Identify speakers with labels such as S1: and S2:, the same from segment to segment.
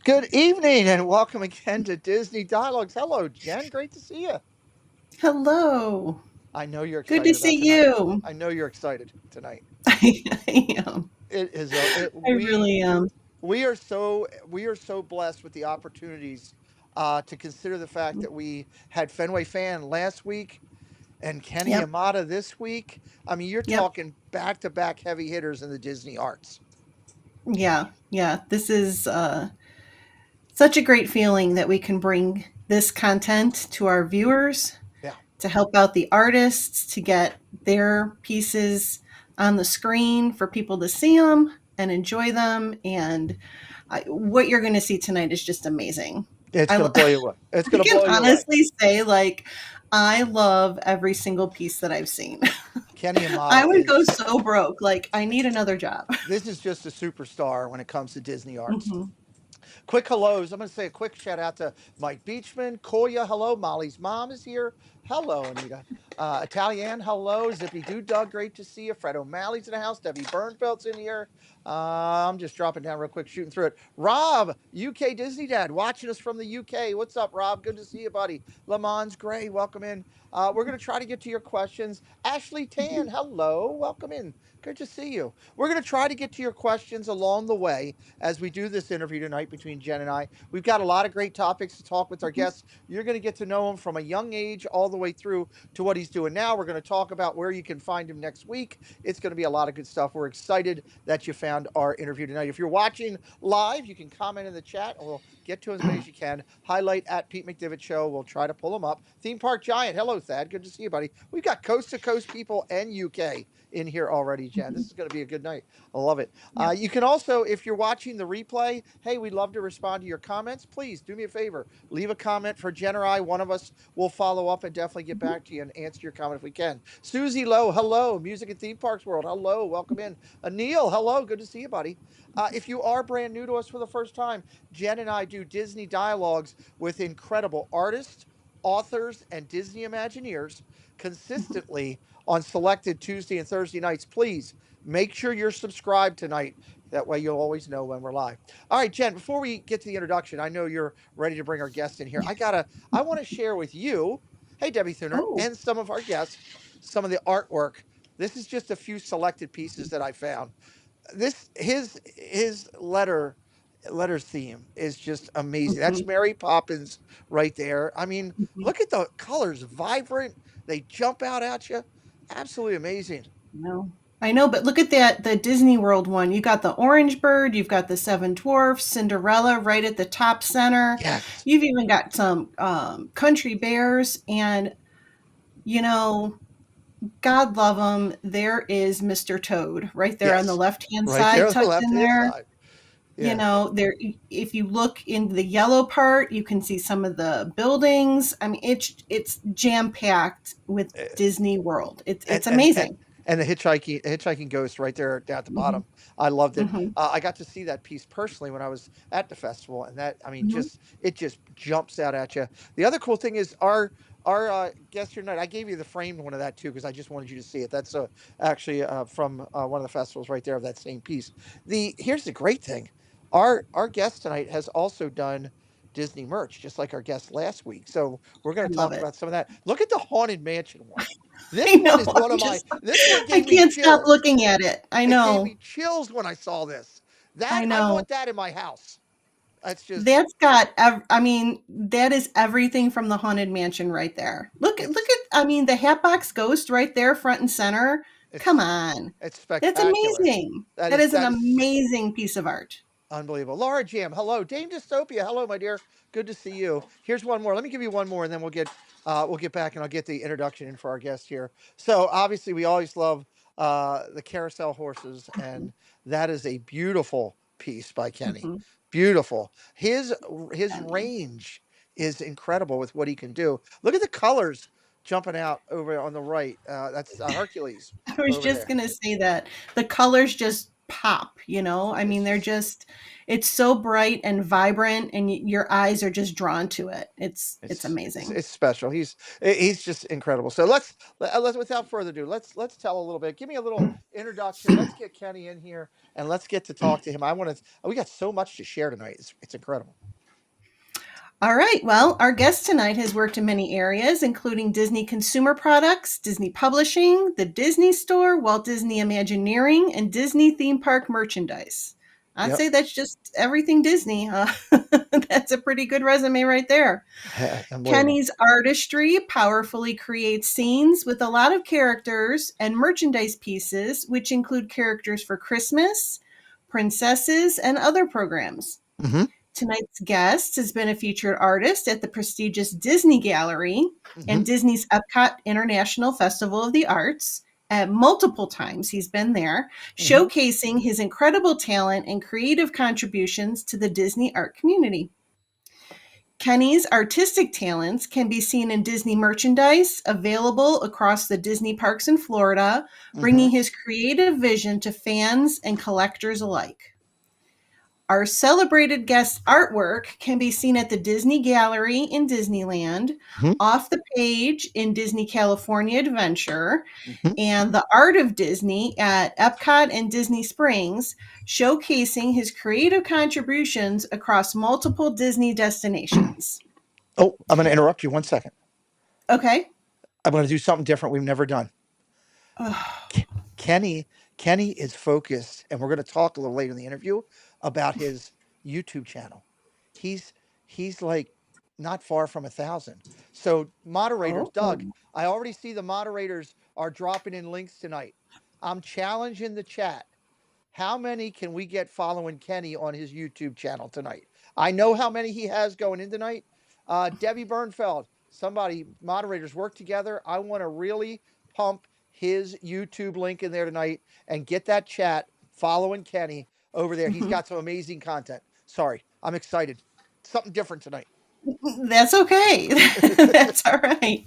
S1: Good evening and welcome again to Disney Dialogues. Hello, Jen. Great to see you.
S2: Hello.
S1: I know you're
S2: Good to
S1: excited about
S2: see
S1: tonight.
S2: you.
S1: I know you're excited tonight.
S2: I am.
S1: It is a it,
S2: I really am.
S1: we are so blessed with the opportunities to consider the fact that we had Fenway Fan last week and Kenny
S2: Yep.
S1: Yamada this week. I mean, you're
S2: Yep.
S1: talking back-to-back heavy hitters in the Disney arts.
S2: Yeah. Yeah. This is such a great feeling that we can bring this content to our viewers
S1: Yeah.
S2: to help out the artists to get their pieces on the screen for people to see them and enjoy them. And what you're going to see tonight is just amazing.
S1: It's
S2: I,
S1: going to blow you away. It's
S2: I
S1: going to
S2: can
S1: blow you away.
S2: honestly say, like, I love every single piece that I've seen.
S1: Kenny
S2: I
S1: Yamada
S2: would go
S1: is
S2: so broke. Like, I need another job.
S1: this is just a superstar when it comes to Disney arts.
S2: Mhm.
S1: Quick hellos. I'm going to say a quick shout out to Mike Beachman, Koya. Hello, Molly's mom is here. Hello, Anita. Italian. Hello, Zippy Doo Doug. Great to see you. Fred O'Malley's in the house. Debbie Bernfeld's in here. I'm just dropping down real quick, shooting through it. Rob, UK Disney Dad, watching us from the UK. What's up, Rob? Good to see you, buddy. Lamons Gray, welcome in. We're going to try to get to your questions. Ashley Tan, hello, welcome in. Good to see you. We're going to try to get to your questions along the way as we do this interview tonight between Jen and I. We've got a lot of great topics to talk with our guests. You're going to get to know him from a young age all the way through to what he's doing now. We're going to talk about where you can find him next week. It's going to be a lot of good stuff. We're excited that you found our interview tonight. If you're watching live, you can comment in the chat and we'll get to as many as you can. Highlight at Pete McDivitt Show. We'll try to pull them up. Theme Park Giant. Hello, Thad. Good to see you, buddy. We've got coast to coast people and UK in here already, Jen. This is going to be a good night. I love it.
S2: Yep.
S1: You can also, if you're watching the replay, hey, we'd love to respond to your comments. Please do me a favor. Leave a comment for Jen or I. One of us will follow up and definitely get back to you and answer your comment if we can. Susie Lowe, hello. Music and Theme Parks World, hello. Welcome in. Anil, hello. Good to see you, buddy. If you are brand new to us for the first time, Jen and I do Disney dialogues with incredible artists, authors, and Disney Imagineers consistently on selected Tuesday and Thursday nights. Please make sure you're subscribed tonight. That way you'll always know when we're live. All right, Jen, before we get to the introduction, I know you're ready to bring our guest in here. I want to share with you, hey, Debbie Thuner,
S2: Oh,
S1: and some of our guests, some of the artwork. This is just a few selected pieces that I found. This his letters theme is just amazing. That's
S2: mhm,
S1: Mary Poppins right there. I mean,
S2: mhm.
S1: look at the colors, vibrant. They jump out at you. Absolutely amazing.
S2: No. I know, but look at that, the Disney World one. You got the Orange Bird, you've got the Seven Dwarfs, Cinderella right at the top center.
S1: Yes.
S2: You've even got some country bears, and you know, God love them. There is Mr. Toad right there on the
S1: Yes.
S2: left hand
S1: Right there
S2: side,
S1: on the
S2: tucked
S1: left
S2: in
S1: hand
S2: there.
S1: side.
S2: You
S1: Yeah.
S2: know, there, if you look in the yellow part, you can see some of the buildings. I mean, it's jam packed with
S1: Uh,
S2: Disney World. It's
S1: And
S2: it's
S1: and and
S2: amazing.
S1: and the hitchhiking ghost right there down at the
S2: Hmm.
S1: bottom. I loved it.
S2: Hmm.
S1: I got to see that piece personally when I was at the festival, and that I mean,
S2: Hmm.
S1: just it just jumps out at you. The other cool thing is our guest here tonight. I gave you the framed one of that too because I just wanted you to see it. That's actually from one of the festivals right there of that same piece. The Here's the great thing. Our guest tonight has also done Disney merch, just like our guest last week. So we're going
S2: I
S1: to
S2: love
S1: talk
S2: it.
S1: about some of that. Look at the Haunted Mansion one.
S2: I
S1: This one
S2: know.
S1: is one of my. This one
S2: I
S1: gave me
S2: can't stop
S1: chills.
S2: looking at it. I
S1: It gave
S2: know.
S1: me chills when I saw this.
S2: I
S1: That I
S2: know.
S1: want that in my house. That's just
S2: That's got. I mean, that is everything from the Haunted Mansion right there. Look
S1: it's
S2: at. I mean, the Hatbox Ghost right there, front and center. Come
S1: it's
S2: on,
S1: it's
S2: that's
S1: spectacular.
S2: amazing.
S1: That
S2: That
S1: is
S2: is an
S1: that is
S2: amazing piece of art.
S1: unbelievable. Laura Jam, hello. Dame Dystopia, hello, my dear. Good to see you. Here's one more. Let me give you one more, and then we'll get back and I'll get the introduction in for our guest here. So obviously, we always love the carousel horses,
S2: Mhm,
S1: and that is a beautiful piece by Kenny.
S2: mhm.
S1: Beautiful. His
S2: Stunning.
S1: range is incredible with what he can do. Look at the colors jumping out over on the right. That's Hercules
S2: I was
S1: over
S2: just
S1: there.
S2: gonna say that the colors just pop, you know? I
S1: It's
S2: mean,
S1: just
S2: it's so bright and vibrant, and your eyes are just drawn to it. It's
S1: it's
S2: amazing.
S1: it's special. He's just incredible. So let's without further ado, let's tell a little bit. Give me a little introduction. Let's get Kenny in here and let's get to talk to him. I want to. We got so much to share tonight. It's incredible.
S2: All right. Well, our guest tonight has worked in many areas, including Disney consumer products, Disney publishing, the Disney Store, Walt Disney Imagineering, and Disney theme park merchandise. I'd
S1: Yep.
S2: say that's just everything Disney. That's a pretty good resume right there.
S1: Unbelievable.
S2: Kenny's artistry powerfully creates scenes with a lot of characters and merchandise pieces, which include characters for Christmas, princesses, and other programs.
S1: Hmm.
S2: Tonight's guest has been a featured artist at the prestigious Disney Gallery
S1: Hmm.
S2: and Disney's Epcot International Festival of the Arts. At multiple times he's been there,
S1: Hmm.
S2: showcasing his incredible talent and creative contributions to the Disney art community. Kenny's artistic talents can be seen in Disney merchandise available across the Disney parks in Florida,
S1: Hmm.
S2: bringing his creative vision to fans and collectors alike. Our celebrated guest artwork can be seen at the Disney Gallery in Disneyland,
S1: Hmm.
S2: off the page in Disney California Adventure,
S1: Hmm.
S2: and the Art of Disney at Epcot and Disney Springs, showcasing his creative contributions across multiple Disney destinations.
S1: Oh, I'm going to interrupt you 1 second.
S2: Okay.
S1: I'm going to do something different we've never done.
S2: Oh,
S1: Kenny Kenny is focused, and we're going to talk a little later in the interview about his YouTube channel. He's he's like not far from 1,000. So moderators,
S2: oh.
S1: Doug, I already see the moderators are dropping in links tonight. I'm challenging the chat. How many can we get following Kenny on his YouTube channel tonight? I know how many he has going in tonight. Debbie Bernfeld, somebody, moderators work together. I want to really pump his YouTube link in there tonight and get that chat following Kenny over there. He's got some amazing content. Sorry, I'm excited. Something different tonight.
S2: That's okay. That's all right.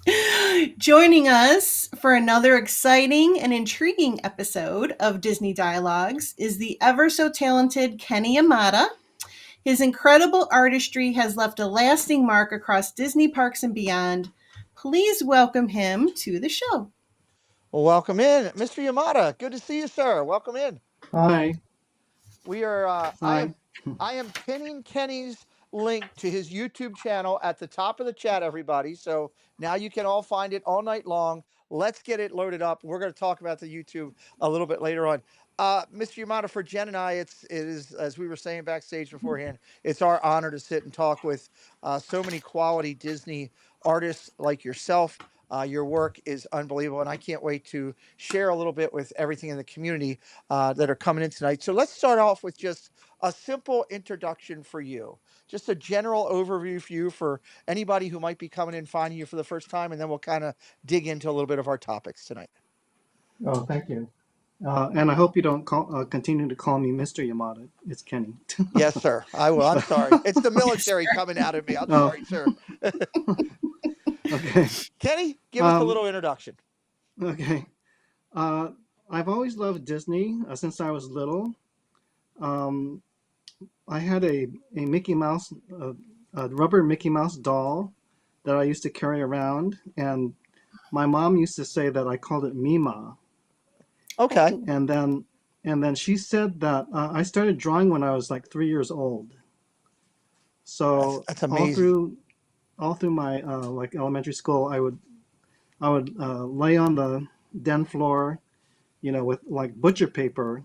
S2: Joining us for another exciting and intriguing episode of Disney Dialogues is the ever so talented Kenny Yamada. His incredible artistry has left a lasting mark across Disney parks and beyond. Please welcome him to the show.
S1: Well, welcome in, Mr. Yamada. Good to see you, sir. Welcome in.
S3: Hi.
S1: We are.
S3: Hi.
S1: I am pinning Kenny's link to his YouTube channel at the top of the chat, everybody. So now you can all find it all night long. Let's get it loaded up. We're going to talk about the YouTube a little bit later on. Mr. Yamada, for Jen and I, it is, as we were saying backstage beforehand, it's our honor to sit and talk with so many quality Disney artists like yourself. Your work is unbelievable, and I can't wait to share a little bit with everything in the community that are coming in tonight. So let's start off with just a simple introduction for you, just a general overview for you for anybody who might be coming in finding you for the first time, and then we'll kind of dig into a little bit of our topics tonight.
S3: Oh, thank you. And I hope you don't continue to call me Mr. Yamada. It's Kenny.
S1: Yes, sir. I will. I'm
S3: But,
S1: sorry. It's the
S2: Yes,
S1: military
S2: sir.
S1: coming out of me. I'm
S3: oh,
S1: sorry, sir.
S3: okay.
S1: Kenny, give us a
S3: Um,
S1: little introduction.
S3: okay. Uh, I've always loved Disney since I was little. Um, I had a Mickey Mouse, a rubber Mickey Mouse doll that I used to carry around, and my mom used to say that I called it Mima.
S1: Okay.
S2: Oh,
S3: And then she said that I started drawing when I was like 3 years old. So
S1: That's amazing.
S3: all through my like elementary school, I would lay on the den floor, with like butcher paper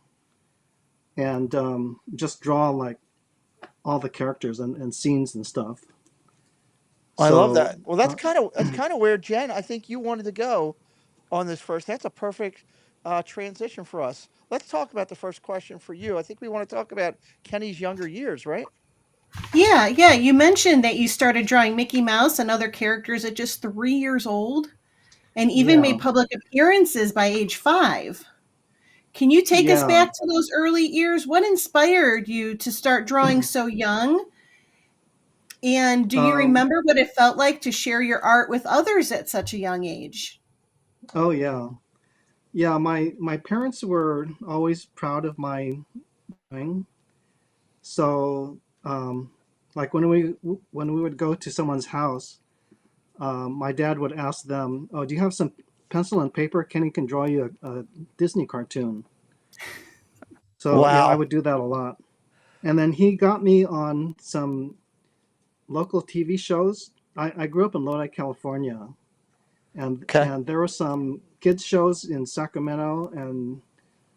S3: and just draw like all the characters and scenes and stuff.
S1: I love
S3: So
S1: that. Well, that's kind of where Jen, I think you wanted to go on this first. That's a perfect transition for us. Let's talk about the first question for you. I think we want to talk about Kenny's younger years, right?
S2: yeah, yeah. You mentioned that you started drawing Mickey Mouse and other characters at just 3 years old and even
S3: yeah,
S2: made public appearances by age 5. Can you take us
S3: yeah.
S2: back to those early years? What inspired you to start drawing so young? And do you
S3: Um,
S2: remember what it felt like to share your art with others at such a young age?
S3: oh yeah. Yeah, my parents were always proud of my drawing. So, like when we would go to someone's house, my dad would ask them, "Oh, do you have some pencil and paper? Kenny can draw you a Disney cartoon." So yeah, I
S1: Wow.
S3: would do that a lot. And then he got me on some local TV shows. I grew up in Lodi, California,
S1: Okay.
S3: and there were some kids shows in Sacramento and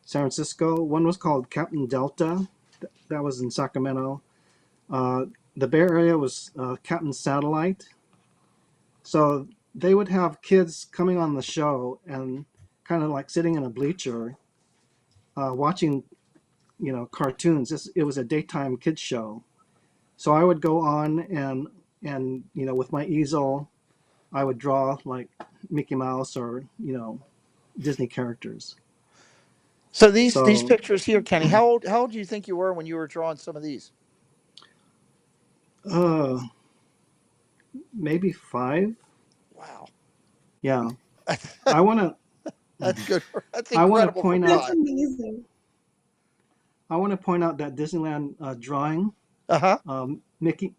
S3: San Francisco. One was called Captain Delta, that was in Sacramento. Uh, the Bay Area was Captain Satellite. So they would have kids coming on the show and kind of like sitting in a bleacher, watching cartoons. It was a daytime kids show. So I would go on and with my easel, I would draw like Mickey Mouse or Disney characters.
S1: So these
S3: So
S1: pictures here, Kenny, how old do you think you were when you were drawing some of these?
S3: uh, maybe 5.
S1: Wow.
S3: Yeah, I want to.
S1: That's good. That's
S3: I want to
S1: incredible for
S3: point
S2: That's
S3: out.
S1: 5.
S2: amazing.
S3: I want to point out that Disneyland drawing.
S1: Uh-huh.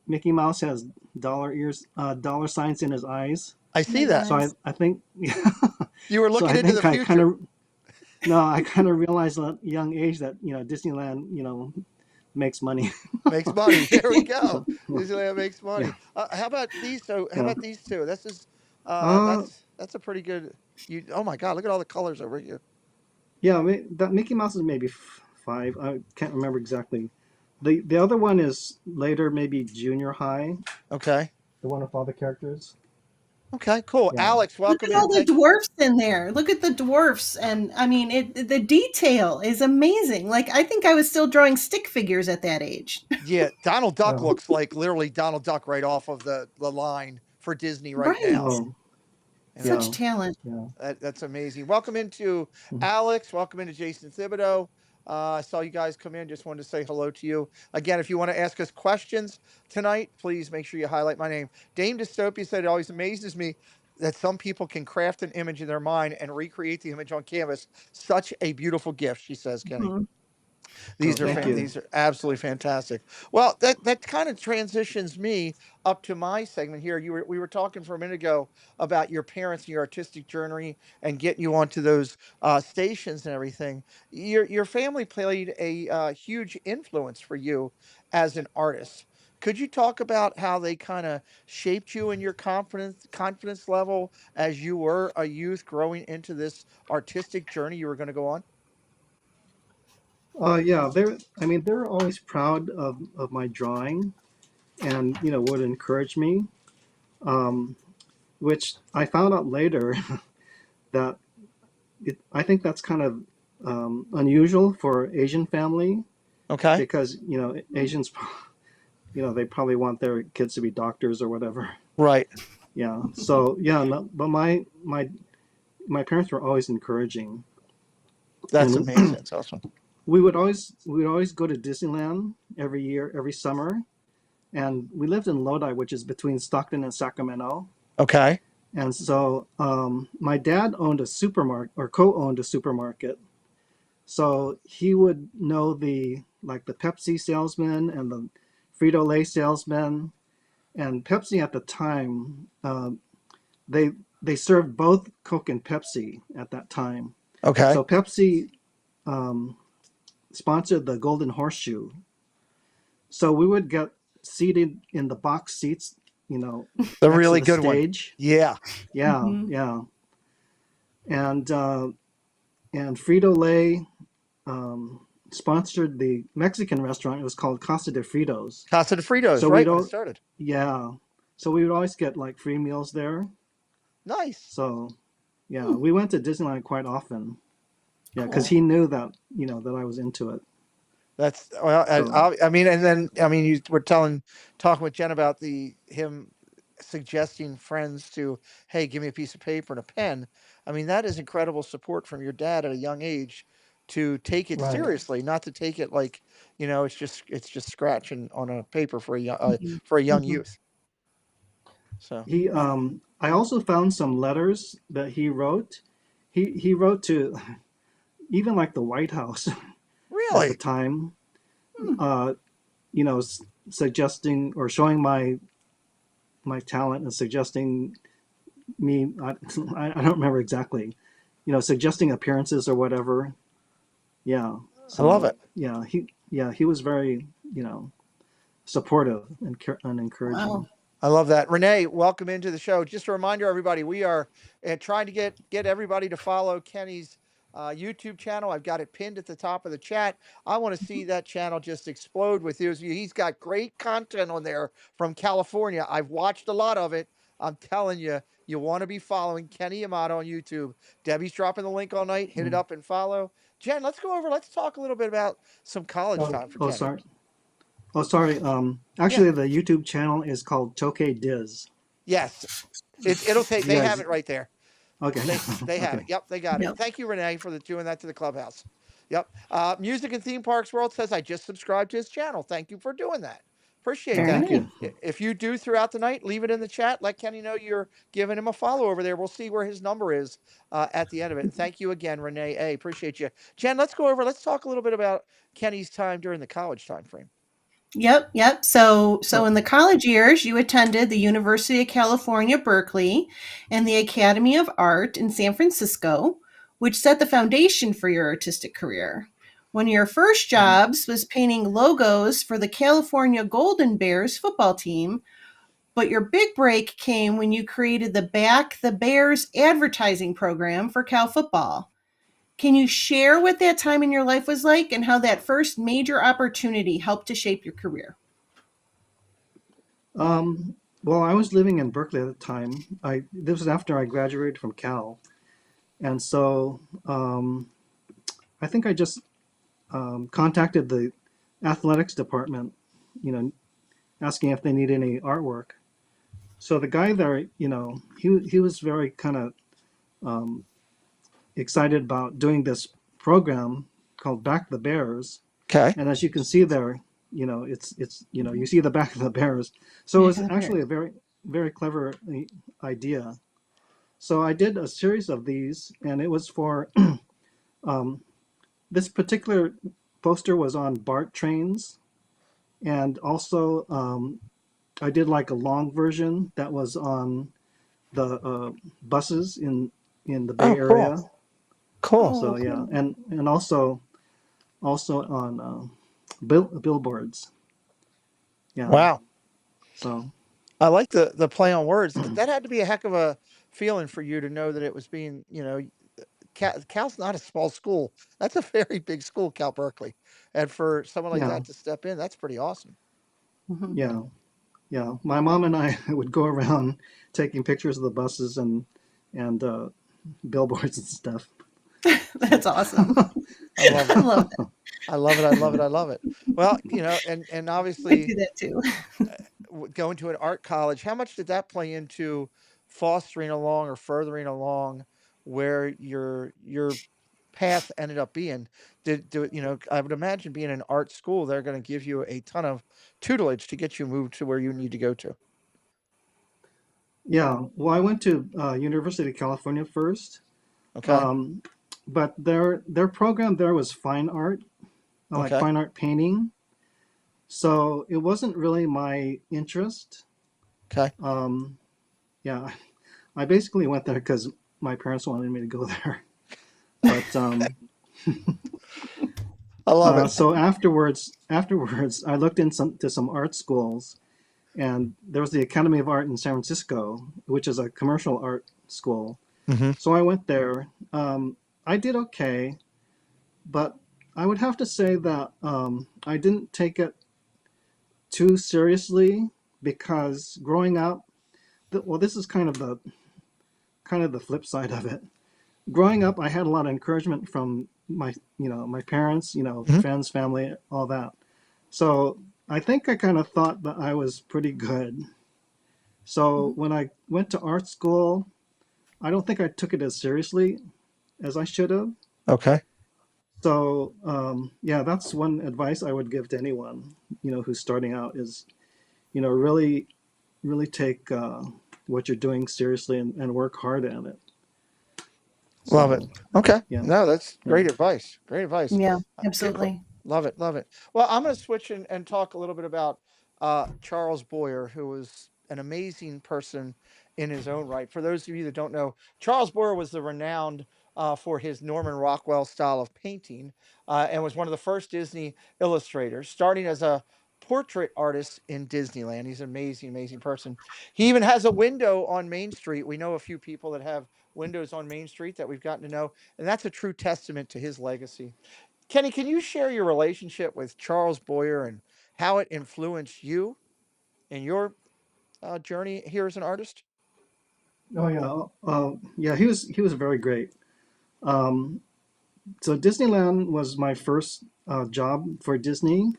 S3: Mickey Mouse has dollar ears, dollar signs in his eyes.
S1: I
S2: Oh my
S1: see that.
S3: So
S2: goodness.
S3: I think
S1: You were
S3: so
S1: looking
S3: I
S1: into the
S3: think I kind
S1: future.
S3: of no I kind of realized at a young age that Disneyland makes money.
S1: Makes money. There we go.
S3: So
S1: Disneyland makes
S3: yeah.
S1: money. How about these? So how
S3: Yeah.
S1: about these two? This is
S3: Uh,
S1: that's a pretty good. You. Oh my God! Look at all the colors over here.
S3: yeah, that Mickey Mouse is maybe 5. I can't remember exactly. The other one is later, maybe junior high.
S1: Okay.
S3: The one with all the characters.
S1: Okay. Cool.
S3: Yeah.
S1: Alex,
S2: Look
S1: welcome
S2: at
S1: in.
S2: all the
S1: Thanks.
S2: dwarfs in there. Look at the dwarfs. And I mean, the detail is amazing. Like, I think I was still drawing stick figures at that age.
S1: Yeah, Donald Duck
S3: Oh,
S1: looks like literally Donald Duck right off of the line for Disney right now.
S2: Right.
S3: oh,
S1: You know,
S2: Such
S3: yeah,
S2: talent.
S3: yeah.
S1: that's amazing. Welcome into
S3: Mhm.
S1: Alex. Welcome into Jason Thibodeau. I saw you guys come in. Just wanted to say hello to you. Again, if you want to ask us questions tonight, please make sure you highlight my name. Dame Dystopia said it always amazes me that some people can craft an image in their mind and recreate the image on canvas. Such a beautiful gift, she says, Kenny.
S2: Mhm.
S3: Oh, thank
S2: Yeah.
S3: you.
S1: These are absolutely fantastic. Well, that kind of transitions me up to my segment here. We were talking for a minute ago about your parents and your artistic journey and getting you onto those stations and everything. Your family played a huge influence for you as an artist. Could you talk about how they kind of shaped you in your confidence level as you were a youth growing into this artistic journey you were going to go on?
S3: Yeah, I mean, they're always proud of my drawing and, would encourage me. Um, which I found out later that I think that's kind of unusual for Asian family
S1: Okay.
S3: because, Asians, they probably want their kids to be doctors or whatever.
S1: Right.
S3: Yeah. So yeah, no, but my parents were always encouraging,
S1: That's
S3: and
S1: amazing. That's awesome.
S3: we would always go to Disneyland every year, every summer, and we lived in Lodi, which is between Stockton and Sacramento.
S1: Okay.
S3: And so my dad owned a supermarket or co-owned a supermarket, so he would know the Pepsi salesman and the Frito-Lay salesman. And Pepsi at the time, they they served both Coke and Pepsi at that time.
S1: Okay.
S3: So Pepsi um, sponsored the Golden Horseshoe. So we would get seated in the box seats,
S1: The
S3: next to
S1: really
S3: the
S1: good one.
S3: stage.
S1: Yeah.
S3: Yeah,
S2: Mhm.
S3: yeah. And and Frito Lay sponsored the Mexican restaurant. It was called Casa de Fritos.
S1: Casa de Fritos,
S3: So
S1: right when it started.
S3: yeah. So we would always get like free meals there.
S1: Nice.
S3: So yeah,
S2: Hmm.
S3: we went to Disneyland quite often. Yeah, because
S2: Cool.
S3: he knew that I was into it.
S1: That's well.
S3: So
S1: I mean, and then I mean, you were talking with Jen about him suggesting friends to, hey, give me a piece of paper and a pen. I mean, that is incredible support from your dad at a young age to take it
S3: right.
S1: seriously, not to take it like it's just scratching on a paper
S2: Mhm.
S1: for a young
S3: Hmm.
S1: youth. So
S3: I also found some letters that he wrote. he wrote to even like the White House at the
S1: Really?
S3: time,
S2: Hmm.
S3: uh, you know, suggesting or showing my talent and suggesting me. I don't remember exactly, suggesting appearances or whatever. Yeah.
S1: I love
S3: So
S1: it.
S3: he was very supportive and encouraging.
S2: Wow.
S1: I love that. Renee, welcome into the show. Just a reminder, everybody, we are trying to get everybody to follow Kenny's YouTube channel. I've got it pinned at the top of the chat. I want to see that channel just explode with you. He's got great content on there from California. I've watched a lot of it. I'm telling you, you want to be following Kenny Yamada on YouTube. Debbie's dropping the link all night. Hit it
S3: Mm.
S1: up and follow. Jen, let's talk a little bit about some college
S3: Oh,
S1: time for
S3: oh,
S1: Kenny.
S3: sorry. Oh, sorry.
S1: Yeah.
S3: Actually, the YouTube channel is called Tokay Diz.
S1: Yes. It'll take.
S3: You
S1: They have
S3: guys,
S1: it right there.
S3: okay,
S1: They have
S3: okay.
S1: it. Yep, they got it.
S2: Yep.
S1: Thank you, Renee, for doing that to the clubhouse. Yep. Music and Theme Parks World says I just subscribed to his channel. Thank you for doing that. Appreciate
S2: Very
S1: that.
S3: Thank
S2: nice.
S3: you.
S1: If you do throughout the night, leave it in the chat. Let Kenny know you're giving him a follow over there. We'll see where his number is at the end of it. And thank you again, Renee A. Appreciate you, Jen. Let's talk a little bit about Kenny's time during the college time frame.
S2: Yep, yep. So
S3: Oh,
S2: in the college years, you attended the University of California, Berkeley, and the Academy of Art in San Francisco, which set the foundation for your artistic career. One of your first
S3: mhm.
S2: jobs was painting logos for the California Golden Bears football team, but your big break came when you created the Back the Bears advertising program for Cal football. Can you share what that time in your life was like and how that first major opportunity helped to shape your career?
S3: Well, I was living in Berkeley at the time. This was after I graduated from Cal, and so I think I just contacted the athletics department, you know, asking if they need any artwork. So the guy there, he was very kind of um, excited about doing this program called Back the Bears.
S1: Okay.
S3: And as you can see there, it's you see the back of the bears. So it was actually a very very clever idea. So I did a series of these, and it was for um, this particular poster was on BART trains, and also I did like a long version that was on the buses in the Bay
S1: Oh, cool.
S3: Area.
S1: Cool.
S2: Oh,
S3: So yeah,
S2: cool.
S3: and also on billboards. Yeah.
S1: Wow.
S3: So
S1: I like the play on words. That had to be a heck of a feeling for you to know that it was being, Cal's not a small school. That's a very big school, Cal Berkeley. And for someone like
S3: yeah,
S1: that to step in, that's pretty awesome.
S2: Mhm.
S3: yeah, yeah. My mom and I would go around taking pictures of the buses and billboards and stuff. So
S2: That's awesome.
S1: I love
S2: I
S1: it.
S2: love that.
S1: I love it. I love
S3: yeah,
S1: it. I love it. Well, and
S2: I
S1: obviously
S2: do that too.
S1: going to an art college, how much did that play into fostering along or furthering along where your path ended up being? I would imagine being an art school, they're going to give you a ton of tutelage to get you moved to where you need to go to.
S3: yeah. Well, I went to University of California first,
S1: Okay.
S3: um, but their program there was fine art, like
S1: Okay.
S3: fine art painting. So it wasn't really my interest.
S1: Okay.
S3: Um, yeah, I basically went there because my parents wanted me to go there. But
S1: I love it.
S3: so afterwards, I looked into some art schools, and there was the Academy of Art in San Francisco, which is a commercial art school.
S1: Hmm.
S3: So I went there. I did okay, but I would have to say that I didn't take it too seriously because growing up, well, this is kind of the flip side of it. Growing up, I had a lot of encouragement from my parents,
S1: Hmm.
S3: friends, family, all that. So I think I kind of thought that I was pretty good. So
S2: Mhm.
S3: when I went to art school, I don't think I took it as seriously as I should have.
S1: Okay.
S3: So yeah, that's one advice I would give to anyone, who's starting out is, really, really take what you're doing seriously and work hard at it.
S1: Love it.
S3: So
S1: Okay.
S3: yeah,
S1: No, that's
S3: yeah.
S1: great advice. Great advice.
S2: Yeah,
S1: Good.
S2: absolutely.
S1: Love it. Love it. Well, I'm going to switch and talk a little bit about Charles Boyer, who was an amazing person in his own right. For those of you that don't know, Charles Boyer was the renowned for his Norman Rockwell style of painting and was one of the first Disney illustrators, starting as a portrait artist in Disneyland. He's an amazing, amazing person. He even has a window on Main Street. We know a few people that have windows on Main Street that we've gotten to know, and that's a true testament to his legacy. Kenny, can you share your relationship with Charles Boyer and how it influenced you in your journey here as an artist?
S3: Oh yeah, yeah. He was very great. Um, so Disneyland was my first job for Disney,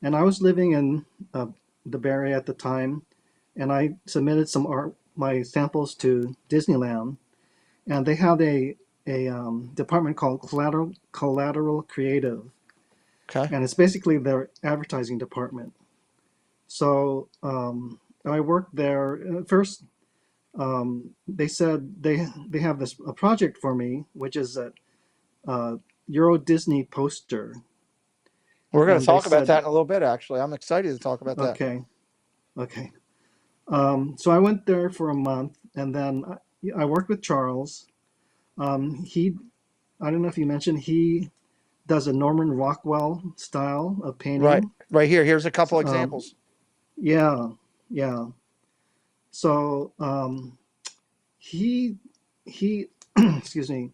S3: and I was living in the Bay Area at the time, and I submitted some art, my samples to Disneyland, and they had a department called Collateral Creative,
S1: Okay.
S3: and it's basically their advertising department. So I worked there. At first, they said they have this a project for me, which is a uh, Euro Disney poster,
S1: We're going to
S3: and they
S1: talk about
S3: said,
S1: that in a little bit, actually. I'm excited to talk about that.
S3: okay, okay. So I went there for a month, and then I worked with Charles. He, I don't know if you mentioned, he does a Norman Rockwell style of
S1: Right.
S3: painting.
S1: Right here. Here's a couple
S3: Um,
S1: examples.
S3: yeah, yeah. So he he excuse me,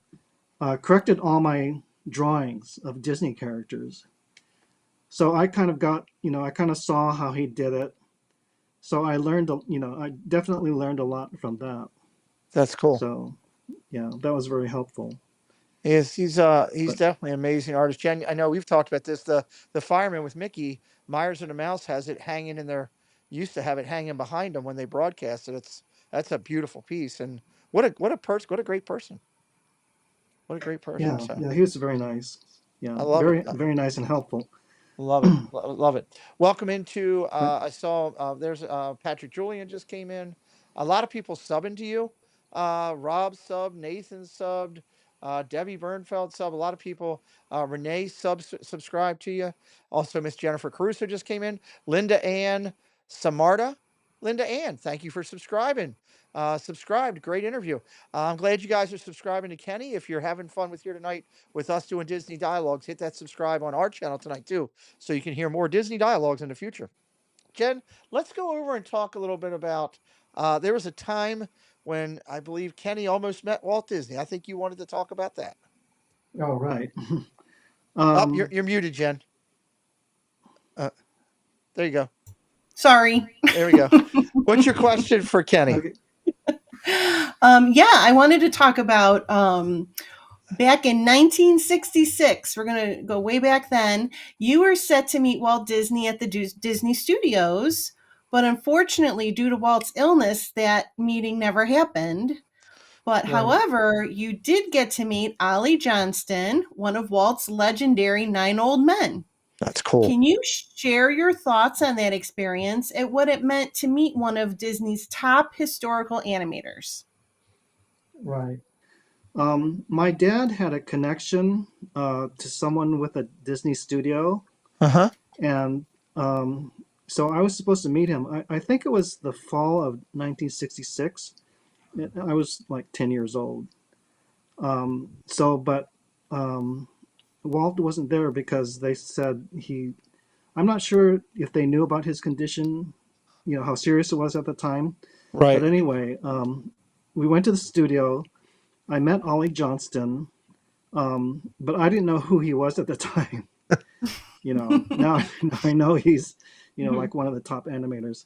S3: corrected all my drawings of Disney characters. So I kind of got, I kind of saw how he did it. So I learned, I definitely learned a lot from that.
S1: That's cool.
S3: So yeah, that was very helpful.
S1: He's
S3: But
S1: definitely an amazing artist. Jen, I know we've talked about this. The fireman with Mickey Myers and the Mouse has it hanging in their used to have it hanging behind them when they broadcast it. That's a beautiful piece. And what a great person. What a great person.
S3: yeah,
S1: So
S3: yeah, he was very nice. Yeah,
S1: I love it.
S3: very, very nice and helpful.
S1: Love it. Love it. Welcome into.
S3: But
S1: I saw there's Patrick Julian just came in. A lot of people subbing to you. Rob subbed. Nathan subbed. Debbie Bernfeld subbed. A lot of people. Renee subscribed to you. Also, Miss Jennifer Caruso just came in. Linda Ann Samarda. Linda Ann, thank you for subscribing. Subscribed. Great interview. I'm glad you guys are subscribing to Kenny. If you're having fun with here tonight with us doing Disney Dialogues, hit that subscribe on our channel tonight too, so you can hear more Disney Dialogues in the future. Jen, let's go over and talk a little bit about. There was a time when I believe Kenny almost met Walt Disney. I think you wanted to talk about that.
S3: all right.
S1: Oh,
S3: um,
S1: you're muted, Jen. Uh, there you go.
S2: Sorry.
S1: There we go. What's your question for Kenny?
S3: okay.
S2: Yeah, I wanted to talk about back in 1966. We're going to go way back then. You were set to meet Walt Disney at the Disney Studios, but unfortunately, due to Walt's illness, that meeting never happened. But
S3: Right.
S2: however, you did get to meet Ollie Johnston, one of Walt's legendary 9 old men.
S1: That's cool.
S2: Can you share your thoughts on that experience and what it meant to meet one of Disney's top historical animators?
S3: Right. My dad had a connection to someone with a Disney studio,
S1: Uh huh.
S3: and so I was supposed to meet him. I think it was the fall of 1966. I was like 10 years old. But um, Walt wasn't there because they said I'm not sure if they knew about his condition, how serious it was at the time. But
S1: Right.
S3: anyway, we went to the studio. I met Ollie Johnston, but I didn't know who he was at the time. Now I know he's,
S2: Mhm.
S3: like one of the top animators.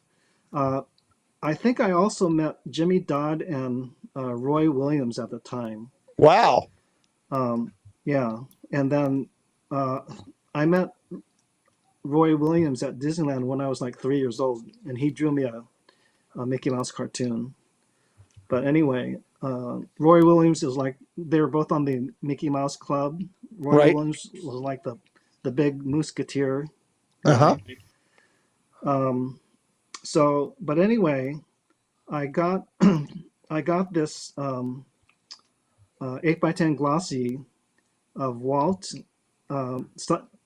S3: Uh, I think I also met Jimmy Dodd and Roy Williams at the time.
S1: Wow.
S3: Yeah, and then uh, I met Roy Williams at Disneyland when I was like 3 years old, and he drew me a Mickey Mouse cartoon. But anyway, Roy Williams is like they were both on the Mickey Mouse Club. Roy
S1: Right.
S3: Williams was like the big musketeer
S1: Uh huh.
S3: guy. Um, but anyway, I got I got this 8x10 glossy of Walt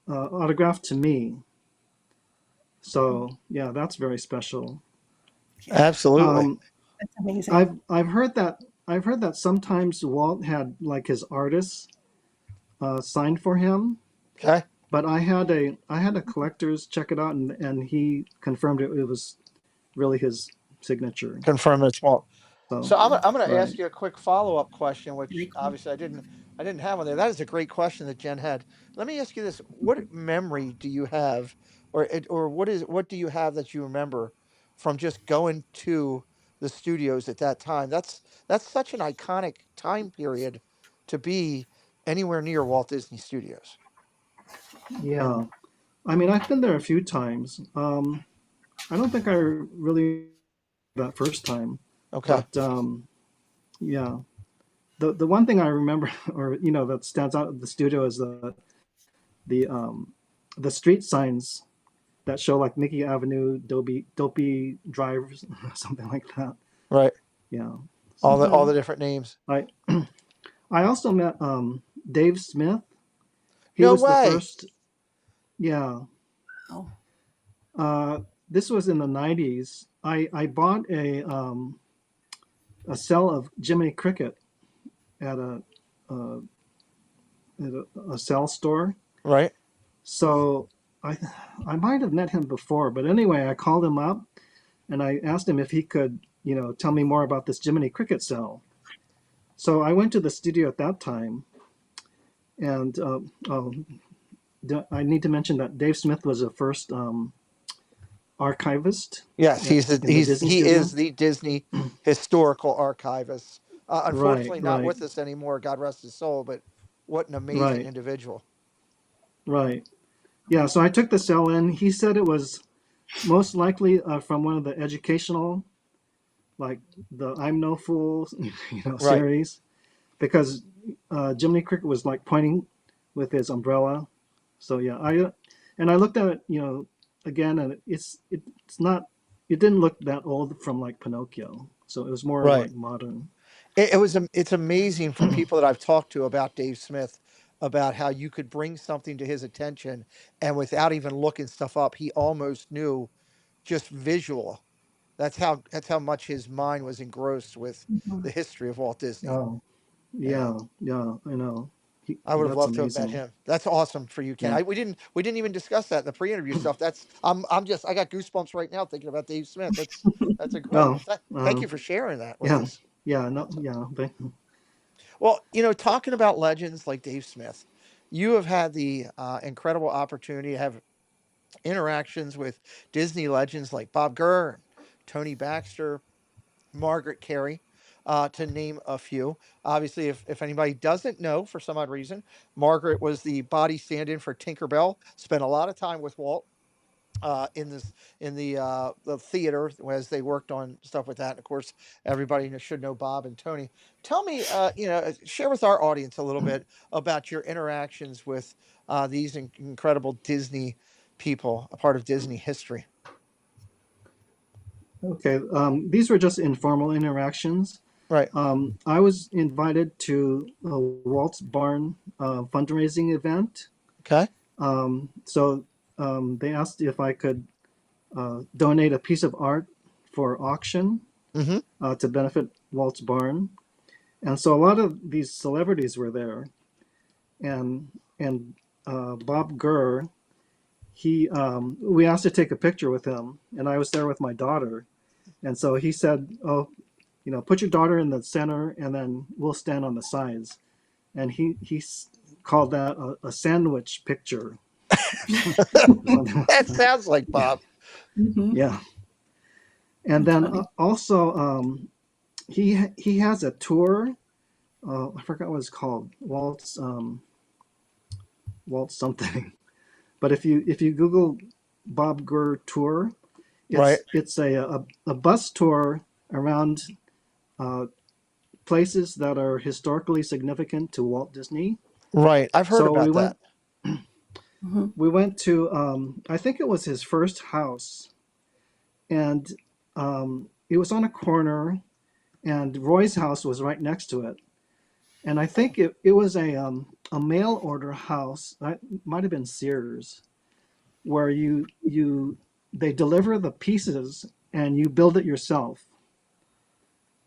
S3: autographed to me. So yeah, that's very special.
S2: Yeah,
S1: Absolutely.
S3: Um,
S2: that's amazing.
S3: I've heard that sometimes Walt had like his artists signed for him,
S1: Okay.
S3: but I had a collector's check it out, and he confirmed it was really his signature.
S1: Confirm it's small.
S3: So
S1: So I'm going to
S3: right,
S1: ask you a quick follow-up question, which
S2: Very cool.
S1: obviously I didn't have on there. That is a great question that Jen had. Let me ask you this: what memory do you have, or what do you have that you remember from just going to the studios at that time? That's such an iconic time period to be anywhere near Walt Disney Studios.
S3: yeah. I mean, I've been there a few times. I don't think I really that first time,
S1: Okay.
S3: but yeah. The one thing I remember, or that stands out at the studio is the the street signs that show like Mickey Avenue, Dopey Drive, something like that.
S1: Right.
S3: Yeah.
S1: All the
S3: So
S1: all
S2: Hmm.
S1: the different names.
S3: I I also met Dave Smith. He
S1: No
S3: was the
S1: way.
S3: first. Yeah.
S2: Oh,
S3: Uh, this was in the '90s. I bought a cell of Jiminy Cricket at uh, a cell store.
S1: Right.
S3: So I I might have met him before, but anyway, I called him up and I asked him if he could, tell me more about this Jiminy Cricket cell. So I went to the studio at that time, and oh, I need to mention that Dave Smith was the first archivist
S1: Yes,
S3: in the Disney
S1: he is
S3: studio.
S1: the Disney historical archivist.
S3: Right,
S1: Unfortunately, not
S3: right,
S1: with us anymore. God rest his soul. But what an amazing
S3: right,
S1: individual.
S3: right. Yeah, so I took the cell in. He said it was most likely from one of the educational, like the I'm No Fool,
S1: Right.
S3: series, because Jiminy Cricket was like pointing with his umbrella. So yeah, I looked at it, again, and it's not, it didn't look that old from like Pinocchio. So it was more
S1: Right.
S3: like modern.
S1: It's amazing from people that I've talked to about Dave Smith about how you could bring something to his attention and without even looking stuff up, he almost knew just visual. That's how much his mind was engrossed with
S2: mhm.
S1: the history of Walt Disney.
S3: Oh,
S1: Yeah.
S3: yeah, yeah, I know.
S1: I would have
S3: That's
S1: loved to have met
S3: amazing.
S1: him. That's awesome for you, Ken.
S3: Yeah.
S1: We didn't even discuss that in the pre-interview stuff. I got goosebumps right now thinking about Dave Smith. That's
S3: Oh,
S1: incredible. Thank
S3: uh,
S1: you for sharing that with
S3: yeah,
S1: us.
S3: yeah, no, yeah,
S1: Well, talking about legends like Dave Smith, you have had the incredible opportunity to have interactions with Disney legends like Bob Gurr, Tony Baxter, Margaret Carey, to name a few. Obviously, if anybody doesn't know for some odd reason, Margaret was the body stand-in for Tinkerbell. Spent a lot of time with Walt in this in the theater as they worked on stuff with that. And of course, everybody should know Bob and Tony. Tell me, share with our audience a little bit about your interactions with these incredible Disney people, a part of Disney history.
S3: Okay. These were just informal interactions.
S1: Right.
S3: I was invited to a Walt's Barn fundraising event.
S1: Okay.
S3: So they asked if I could donate a piece of art for auction
S1: Mm-hmm.
S3: to benefit Walt's Barn. And so a lot of these celebrities were there. And Bob Gurr, we asked to take a picture with him, and I was there with my daughter. And so he said, "Oh, put your daughter in the center, and then we'll stand on the sides." And he called that a sandwich picture or something like
S1: That
S3: that.
S1: sounds like Bob.
S2: Mhm.
S3: Yeah. And
S2: That's
S3: then
S2: funny.
S3: also he has a tour. I forgot what it's called. Waltz something. But if you Google Bob Gurr tour,
S1: Right.
S3: it's a bus tour around uh, places that are historically significant to Walt Disney.
S1: Right. I've heard
S3: So we
S1: about
S3: went
S1: that.
S2: Mhm.
S3: we went to I think it was his first house, and it was on a corner, and Roy's house was right next to it. and I think it was a mail order house. That might have been Sears, where they deliver the pieces and you build it yourself.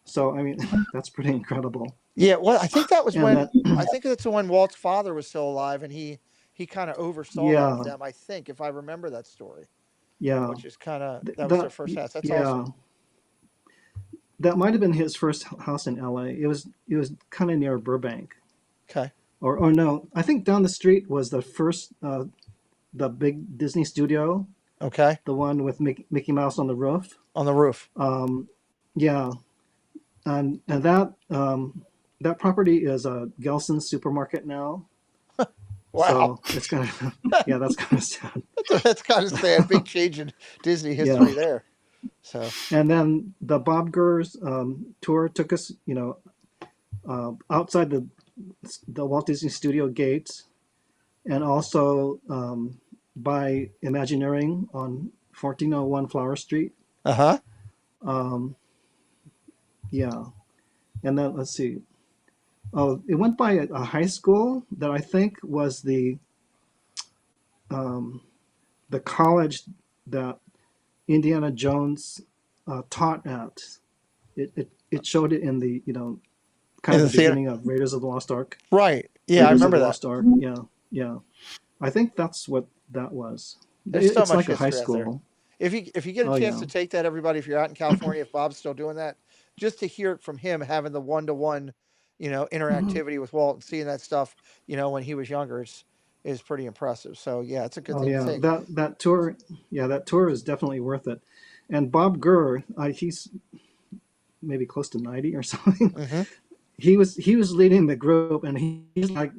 S3: So I mean, that's pretty incredible.
S1: Yeah, well, I think that was
S3: And
S1: when
S3: that,
S1: I think that's when Walt's father was still alive, and he kind of oversaw that with
S3: yeah,
S1: them. I think if I remember that story,
S3: yeah,
S1: which is kind of that was their
S3: that,
S1: first house. That's
S3: yeah,
S1: awesome.
S3: that might have been his first house in LA. It was kind of near Burbank,
S1: Okay,
S3: or no, I think down the street was the first the big Disney studio,
S1: okay,
S3: the one with Mickey Mouse on the roof.
S1: on the roof.
S3: Um, yeah, and that property is a Gelson's supermarket now.
S1: Wow,
S3: So it's kind of yeah, that's kind of sad.
S1: that's kind of sad. Big change in Disney
S3: Yeah,
S1: history there. So
S3: and then the Bob Gurr's tour took us, outside the Walt Disney Studio gates, and also by Imagineering on 1401 Flower Street.
S1: uh-huh.
S3: Um, yeah, and then let's see. Oh, it went by a high school that I think was um, the college that Indiana Jones taught at. It showed it in the kind
S1: In
S3: of
S1: the
S3: the
S1: theater.
S3: beginning of Raiders of the Lost Ark.
S1: Right. Yeah, I
S3: Raiders of
S1: remember
S3: the
S1: that.
S3: Lost Ark. Yeah, yeah. I think that's what that was.
S1: There's so
S3: It's
S1: much
S3: like a high
S1: history out there.
S3: school.
S1: If you get a
S3: Oh
S1: chance
S3: yeah.
S1: to take that, everybody, if you're out in California, if Bob's still doing that, just to hear it from him, having the one-to-one, interactivity with Walt and seeing that stuff, when he was younger, is pretty impressive. So yeah, it's a good
S3: Oh
S1: thing to
S3: yeah.
S1: take.
S3: That tour. Yeah, that tour is definitely worth it. And Bob Gurr, he's maybe close to 90 or something.
S1: Hmm.
S3: He was leading the group, and he's like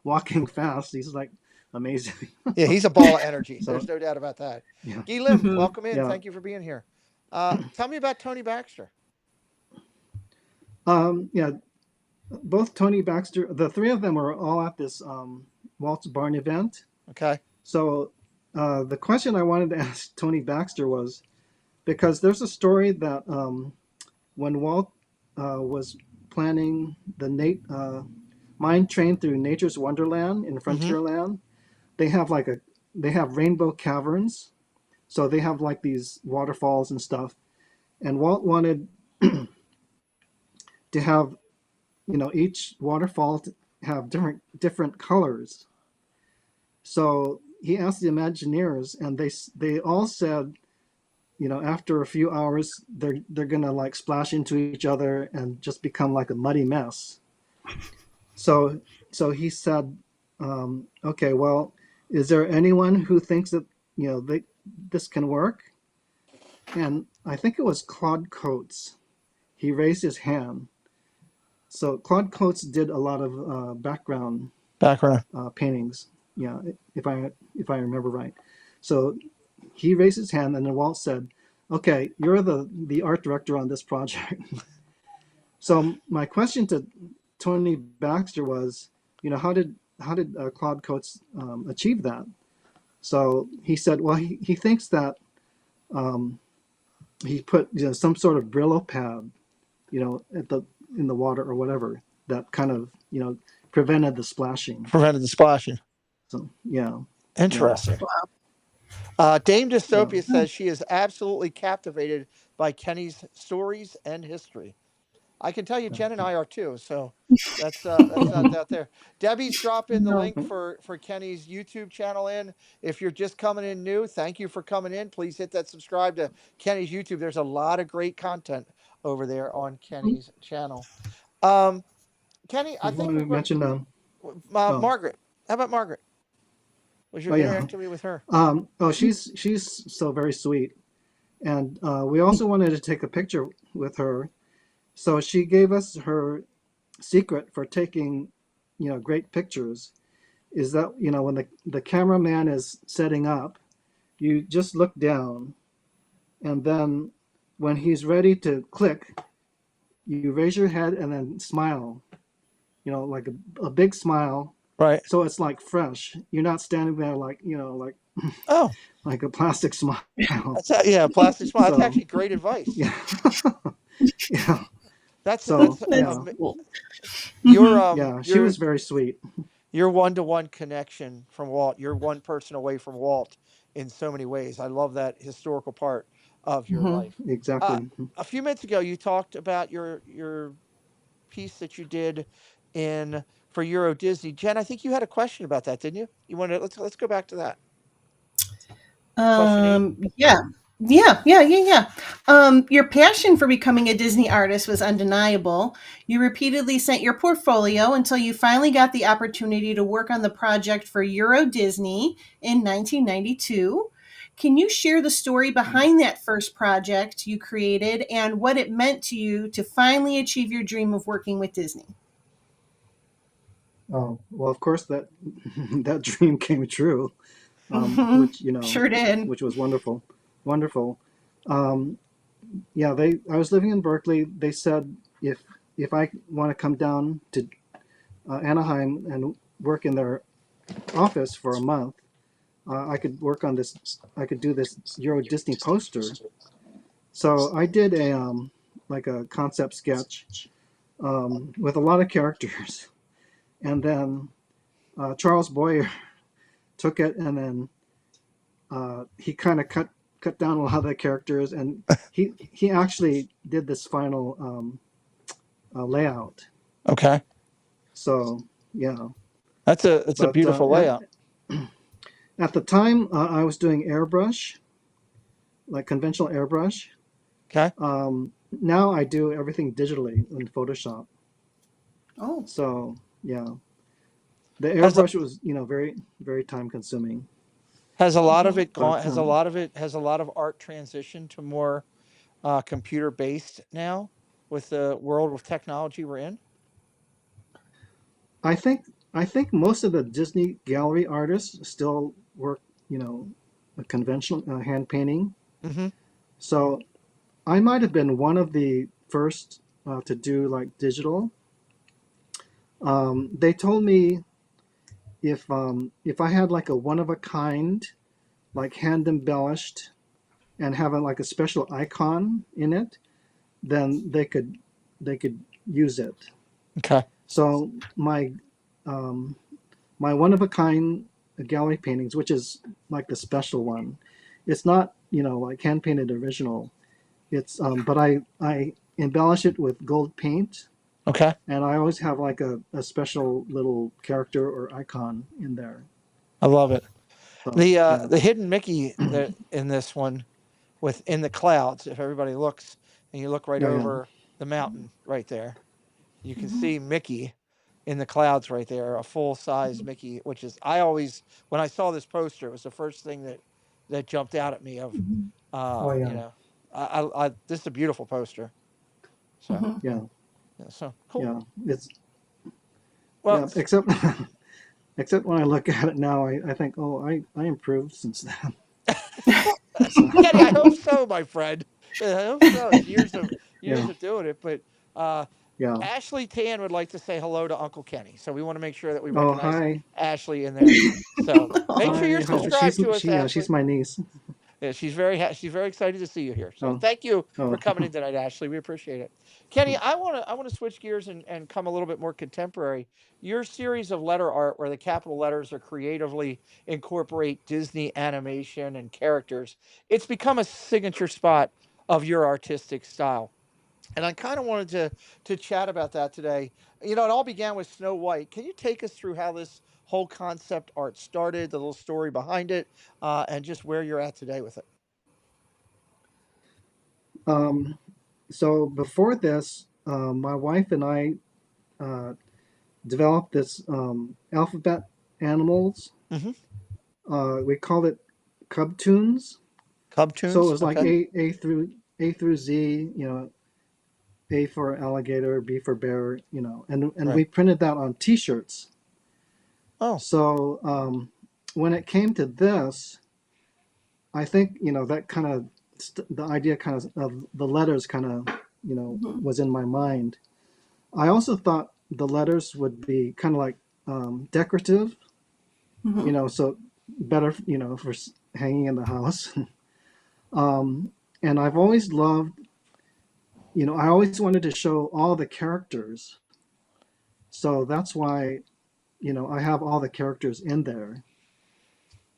S3: walking fast. He's like amazing.
S1: Yeah, he's a ball of energy.
S3: So
S1: There's no doubt about that.
S3: yeah,
S1: Guy Lim, welcome in.
S3: yeah.
S1: Thank you for being here. Tell me about Tony Baxter.
S3: Yeah. Both Tony Baxter, the three of them were all at this Walt's Barn event.
S1: Okay.
S3: So the question I wanted to ask Tony Baxter was, because there's a story that when Walt was planning the mine train through Nature's Wonderland in
S1: Hmm.
S3: Frontierland, they have they have rainbow caverns. So they have like these waterfalls and stuff. And Walt wanted to have each waterfall to have different colors. So he asked the Imagineers, and they all said, after a few hours, they're gonna like splash into each other and just become like a muddy mess. So he said, okay, well, is there anyone who thinks that this can work? And I think it was Claude Coates. He raised his hand. So Claude Coates did a lot of background
S1: Background.
S3: paintings. Yeah, if I remember right. So he raised his hand, and then Walt said, "Okay, you're the art director on this project." So my question to Tony Baxter was, how did Claude Coates achieve that? So he said, well, he thinks that he put some sort of Brillo pad, in the water or whatever, that kind of prevented the splashing.
S1: Prevented the splashing.
S3: So yeah, yeah,
S1: Interesting. Dame
S3: yeah.
S1: Dystopia says she is absolutely captivated by Kenny's stories and history. I can tell you, Jen and I are too. So that's not out there. Debbie's dropping the link for Kenny's YouTube channel in. If you're just coming in new, thank you for coming in. Please hit that subscribe to Kenny's YouTube. There's a lot of great content over there on Kenny's channel. Um, Kenny, I
S3: You
S1: think
S3: wanted to mention oh
S1: Margaret. How about Margaret? Was your
S3: oh yeah.
S1: interactivity with her?
S3: Oh, she's so very sweet, and we also wanted to take a picture with her. So she gave us her secret for taking, great pictures, is that when the cameraman is setting up, you just look down, and then when he's ready to click, you raise your head and then smile, like a big smile.
S1: Right.
S3: So it's like fresh. You're not standing there like
S1: Oh,
S3: like a plastic smile.
S1: yeah, plastic smile. That's
S3: So
S1: actually great advice.
S3: yeah, yeah. So
S2: That's
S3: yeah,
S2: cool.
S1: your
S2: Hmm.
S1: um
S3: yeah, she
S1: your
S3: was very sweet.
S1: your one-to-one connection from Walt. You're one person away from Walt in so many ways. I love that historical part of your
S2: Hmm.
S1: life. Uh,
S3: Exactly.
S1: a few minutes ago, you talked about your piece that you did in for Euro Disney. Jen, I think you had a question about that, didn't you? You want to let's go back to that. Question 8.
S2: Yeah. Yeah. Your passion for becoming a Disney artist was undeniable. You repeatedly sent your portfolio until you finally got the opportunity to work on the project for Euro Disney in 1992. Can you share the story behind that first project you created and what it meant to you to finally achieve your dream of working with Disney?
S3: Oh, well, of course that that dream came true,
S2: Hmm.
S3: which you know,
S2: Sure did.
S3: which was wonderful, wonderful. Um, yeah, they. I was living in Berkeley. They said if I want to come down to Anaheim and work in their office for a month, I could work on this. I could do this Euro Disney poster. So I did a like a concept sketch with a lot of characters, and then Charles Boyer took it and then he kind of cut down a lot of the characters, and he actually did this final layout.
S1: Okay.
S3: So yeah,
S1: That's a
S3: but
S1: beautiful layout.
S3: at the time I was doing airbrush, like conventional airbrush.
S1: Okay.
S3: Now I do everything digitally in Photoshop.
S2: Oh.
S3: So yeah, the
S1: Has a,
S3: airbrush was very time consuming.
S1: has a lot of
S2: Mhm.
S1: it gone
S3: But
S1: has a lot of art transition to more computer based now with the world of technology we're in?
S3: I think I think most of the Disney gallery artists still work, you know, a conventional hand painting.
S1: Hmm.
S3: So I might have been one of the first to do like digital. They told me if I had like a one of a kind, like hand embellished, and having like a special icon in it, then they could use it.
S1: Okay.
S3: So um, my one of a kind gallery paintings, which is like the special one, it's not like hand painted original. It's but I embellish it with gold paint,
S1: Okay.
S3: and I always have like a special little character or icon in there.
S1: I love it.
S3: So yeah,
S1: The hidden Mickey that in this one with in the clouds, if everybody looks and you look right
S3: yeah, yeah.
S1: over the mountain right there, you can
S2: Mhm.
S1: see Mickey in the clouds right there, a full size Mickey, which is I always when I saw this poster, it was the first thing that jumped out at me of
S2: Mhm.
S3: Oh
S1: you
S3: yeah,
S1: know, this is a beautiful poster. So
S2: Mhm.
S3: yeah,
S1: yeah, so cool.
S3: yeah. It's
S1: Well,
S3: yeah. Except except when I look at it now, I think, oh, I improved since then. So
S1: Kenny, I hope so, my friend. I hope so. It's
S3: yeah,
S1: years of doing it, but uh,
S3: yeah.
S1: Ashley Tan would like to say hello to Uncle Kenny, so we want to make sure that we
S3: Oh
S1: recognize
S3: hi,
S1: Ashley in there. So make sure you're
S3: hi.
S1: subscribed to us,
S3: She's
S1: Ashley.
S3: my niece.
S1: Yeah, she's very excited to see you here. So
S3: Oh
S1: thank you for
S3: oh
S1: coming in tonight, Ashley. We appreciate it. Kenny, I want to switch gears and come a little bit more contemporary. Your series of letter art where the capital letters are creatively incorporate Disney animation and characters, it's become a signature spot of your artistic style. And I kind of wanted to chat about that today. You know, it all began with Snow White. Can you take us through how this whole concept art started, the little story behind it, and just where you're at today with it?
S3: um. So before this, my wife and I uh, developed this alphabet animals.
S1: Hmm.
S3: We called it Cub Tunes.
S1: Cub
S3: So it
S1: tunes.
S3: was like
S1: Okay.
S3: A through Z. A for alligator, B for bear. And
S1: Right.
S3: we printed that on T-shirts.
S1: Oh.
S3: So when it came to this, I think that kind of the idea of the letters
S2: Mhm.
S3: was in my mind. I also thought the letters would be kind of like decorative,
S2: Mhm.
S3: so better, for hanging in the house. um, and I've always loved I always wanted to show all the characters. So that's why, I have all the characters in there.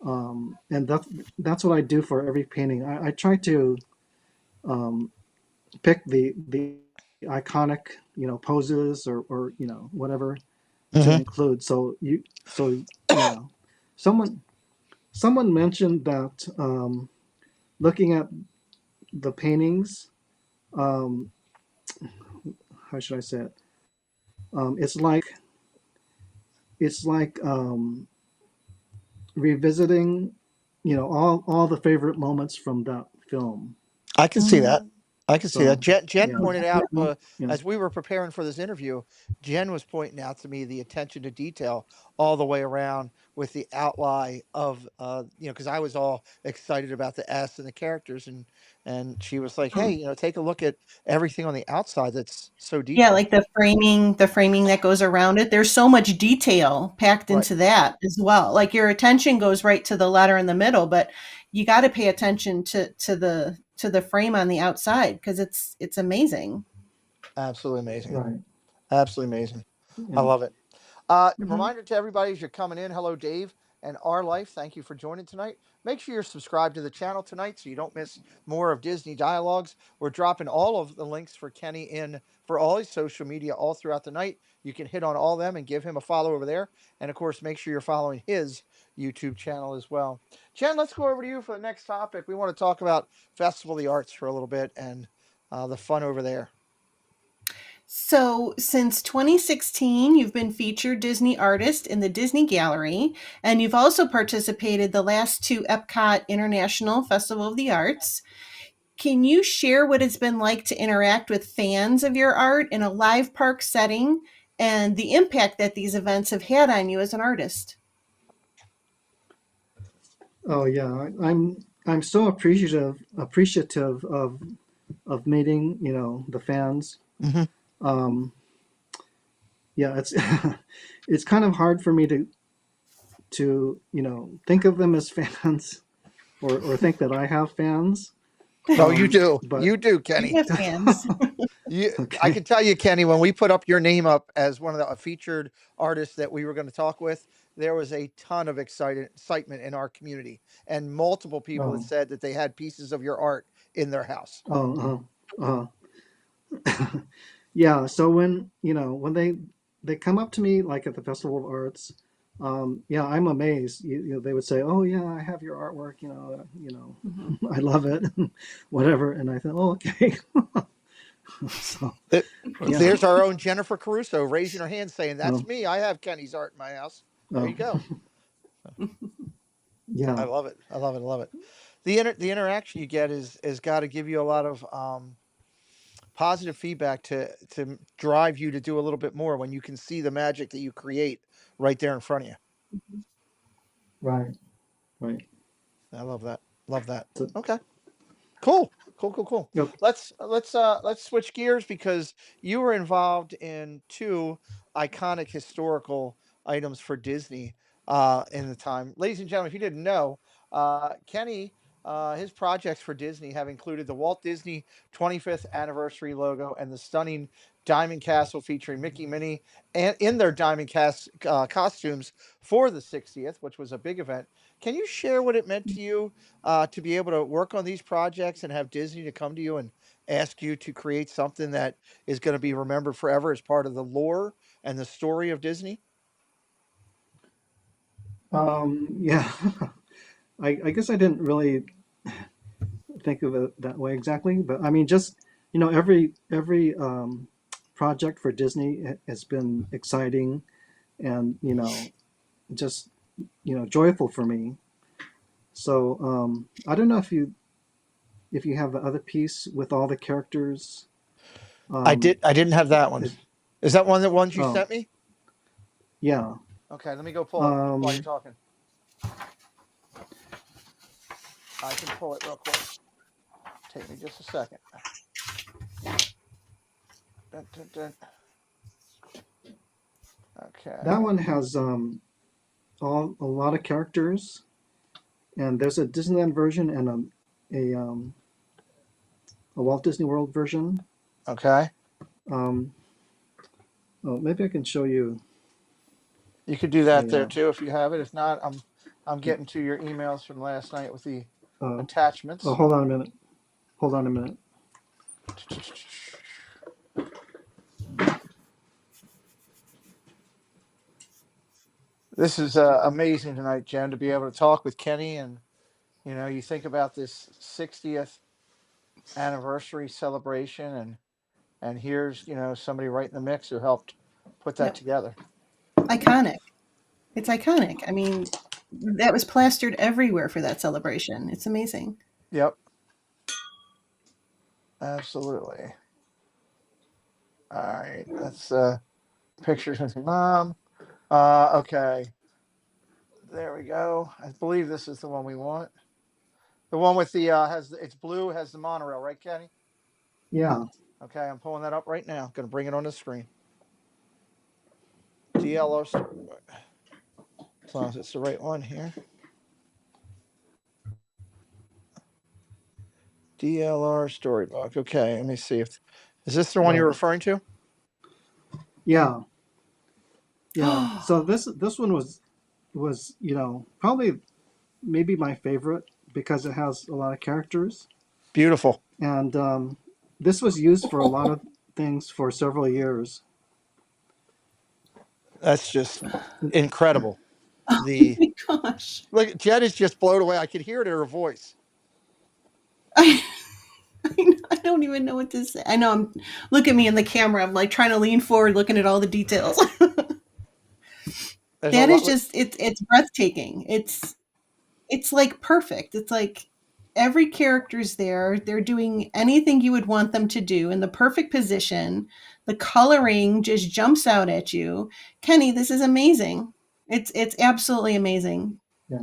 S3: And that's what I do for every painting. I try to um, pick the iconic, poses or whatever to
S1: Hmm.
S3: include. So yeah, someone someone mentioned that looking at the paintings, um, how should I say it? It's like revisiting, all the favorite moments from that film.
S1: I can see
S2: Mhm.
S1: that. I can see that.
S3: So
S1: Jen
S3: yeah,
S1: pointed out
S3: yeah.
S1: as we were preparing for this interview. Jen was pointing out to me the attention to detail all the way around with the outline of because I was all excited about the S and the characters, and she was like, hey, take a look at everything on the outside that's so
S2: Yeah,
S1: detailed.
S2: like the framing that goes around it. There's so much detail packed
S1: Right.
S2: into that as well. Like your attention goes right to the letter in the middle, but you got to pay attention to the frame on the outside because it's amazing.
S1: Absolutely amazing.
S3: Right.
S1: Absolutely amazing. I
S3: And
S1: love it.
S2: Hmm.
S1: Reminder to everybody as you're coming in. Hello, Dave and Our Life. Thank you for joining tonight. Make sure you're subscribed to the channel tonight so you don't miss more of Disney Dialogues. We're dropping all of the links for Kenny in for all his social media all throughout the night. You can hit on all of them and give him a follow over there. And of course, make sure you're following his YouTube channel as well. Jen, let's go over to you for the next topic. We want to talk about Festival of the Arts for a little bit and the fun over there.
S2: So, since 2016, you've been featured Disney artist in the Disney Gallery, and you've also participated the last two Epcot International Festival of the Arts. Can you share what it's been like to interact with fans of your art in a live park setting and the impact that these events have had on you as an artist?
S3: oh yeah, I'm so appreciative of meeting, the fans.
S1: Hmm.
S3: Um, yeah, it's it's kind of hard for me to think of them as fans or think that I have fans.
S1: Oh, you do.
S3: But
S1: You do,
S2: You
S1: Kenny.
S2: have fans.
S1: You, I
S3: okay.
S1: can tell you, Kenny, when we put up your name up as one of the featured artists that we were going to talk with, there was a ton of excitement in our community, and multiple people had
S3: Oh,
S1: said that they had pieces of your art in their house.
S3: oh, yeah. So when they come up to me like at the Festival of Arts, yeah, I'm amazed. They would say, "Oh yeah, I have your artwork.
S2: Mhm.
S3: I love it, whatever." And I thought, "Oh, okay." So
S1: Th-
S3: yeah,
S1: There's our own Jennifer Caruso raising her hand, saying, "That's
S3: oh,
S1: me. I have Kenny's art in my house." There
S3: oh,
S1: you go. I
S3: yeah.
S1: love it. I love it. I love it. The interaction you get is got to give you a lot of positive feedback to drive you to do a little bit more when you can see the magic that you create right there in front of you.
S3: Right, right.
S1: I love that. Love that.
S3: So,
S1: Okay. Cool. Cool, cool, cool.
S3: yep.
S1: Let's switch gears because you were involved in two iconic historical items for Disney in the time. Ladies and gentlemen, if you didn't know, Kenny, his projects for Disney have included the Walt Disney 25th anniversary logo and the stunning Diamond Castle featuring Mickey, Minnie, and in their Diamond Cast costumes for the 60th, which was a big event. Can you share what it meant to you to be able to work on these projects and have Disney to come to you and ask you to create something that is going to be remembered forever as part of the lore and the story of Disney?
S3: Yeah. I guess I didn't really think of it that way exactly, but I mean, just every project for Disney has been exciting and just joyful for me. So I don't know if you have the other piece with all the characters. Um,
S1: I didn't have that one.
S3: it,
S1: Is that one that ones you
S3: oh
S1: sent me?
S3: yeah.
S1: Okay, let me go pull it while you're
S3: Um,
S1: talking. I can pull it real quick. Take me just a second. Dun, dun, dun.
S3: that
S1: Okay.
S3: one has a lot of characters, and there's a Disneyland version and a Walt Disney World version.
S1: Okay.
S3: Um, oh, maybe I can show you
S1: You could do that there
S3: a.
S1: too if you have it. If not, I'm getting to your emails from last night with the
S3: Oh,
S1: attachments.
S3: hold on a minute. Hold on a minute.
S1: This is amazing tonight, Jen, to be able to talk with Kenny. And you think about this 60th anniversary celebration, and here's somebody right in the mix who helped put that
S2: Yep.
S1: together.
S2: Iconic. It's iconic. I mean, that was plastered everywhere for that celebration. It's amazing.
S1: Yep, absolutely. All right, that's pictures with your mom. Okay, there we go. I believe this is the one we want. The one with the it's blue, has the monorail, right, Kenny?
S3: Yeah.
S1: Okay, I'm pulling that up right now. Going to bring it on the screen. DLR storybook. As long as it's the right one here. DLR storybook. Okay, let me see if is this the one you're referring to?
S3: Yeah. Yeah. So this one was probably maybe my favorite because it has a lot of characters,
S1: Beautiful.
S3: and this was used for a lot of things for several years.
S1: That's just incredible.
S2: Oh
S1: The
S2: my gosh.
S1: look, Jen is just blown away. I can hear it in her voice.
S2: I, I don't even know what to say. I know look at me in the camera. I'm like trying to lean forward, looking at all the details.
S1: There's a
S2: That is
S1: lot.
S2: just it's breathtaking. It's like perfect. It's like every character's there. They're doing anything you would want them to do in the perfect position. The coloring just jumps out at you. Kenny, this is amazing. It's absolutely amazing.
S3: Yeah.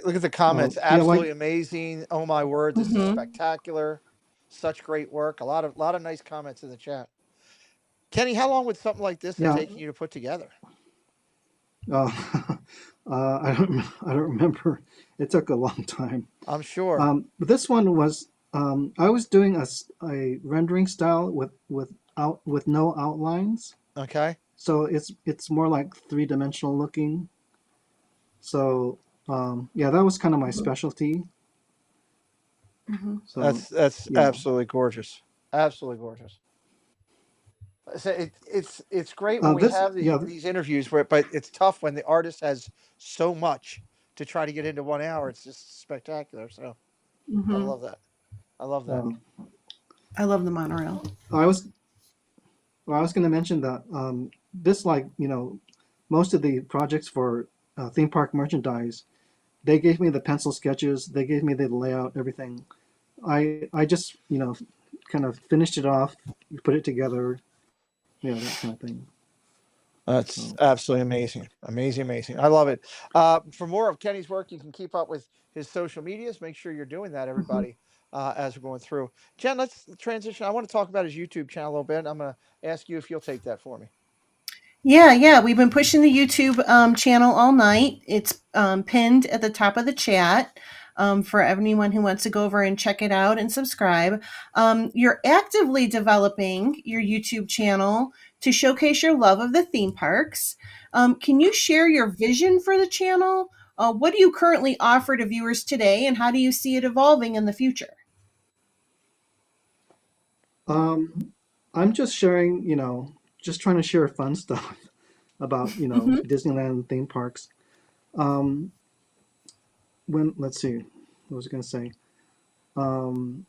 S1: Look at the comments.
S3: Yeah. Like.
S1: Absolutely amazing. Oh my word, this is
S2: Hmm.
S1: spectacular. Such great work. A lot of nice comments in the chat. Kenny, how long would something like this have
S3: Yeah.
S1: taken you to put together?
S3: Uh, I don't remember. It took a long time.
S1: I'm sure.
S3: But this one was I was doing a rendering style with no outlines,
S1: Okay.
S3: so it's more like 3-dimensional looking. So yeah, that was kind of my specialty.
S2: Hmm.
S3: So
S1: That's
S3: yeah.
S1: absolutely gorgeous. Absolutely gorgeous. So it's great when we
S3: This
S1: have
S3: yeah.
S1: these interviews where, but it's tough when the artist has so much to try to get into 1 hour. It's just spectacular. So I
S2: Hmm.
S1: love that. I love that.
S3: Um,
S2: I love the monorail.
S3: I was well, I was going to mention that this like most of the projects for theme park merchandise, they gave me the pencil sketches, they gave me the layout, everything. I just kind of finished it off, put it together, that kind of thing.
S1: That's
S3: So
S1: absolutely amazing. Amazing, amazing. I love it. For more of Kenny's work, you can keep up with his social medias. Make sure you're doing that,
S3: mhm.
S1: everybody, as we're going through. Jen, let's transition. I want to talk about his YouTube channel a little bit. I'm going to ask you if you'll take that for me.
S2: Yeah. We've been pushing the YouTube channel all night. It's pinned at the top of the chat for anyone who wants to go over and check it out and subscribe. You're actively developing your YouTube channel to showcase your love of the theme parks. Can you share your vision for the channel? What do you currently offer to viewers today, and how do you see it evolving in the future?
S3: um, I'm just sharing, just trying to share fun stuff about
S2: Hmm.
S3: Disneyland theme parks. Um, when let's see, what was I going to say? Um,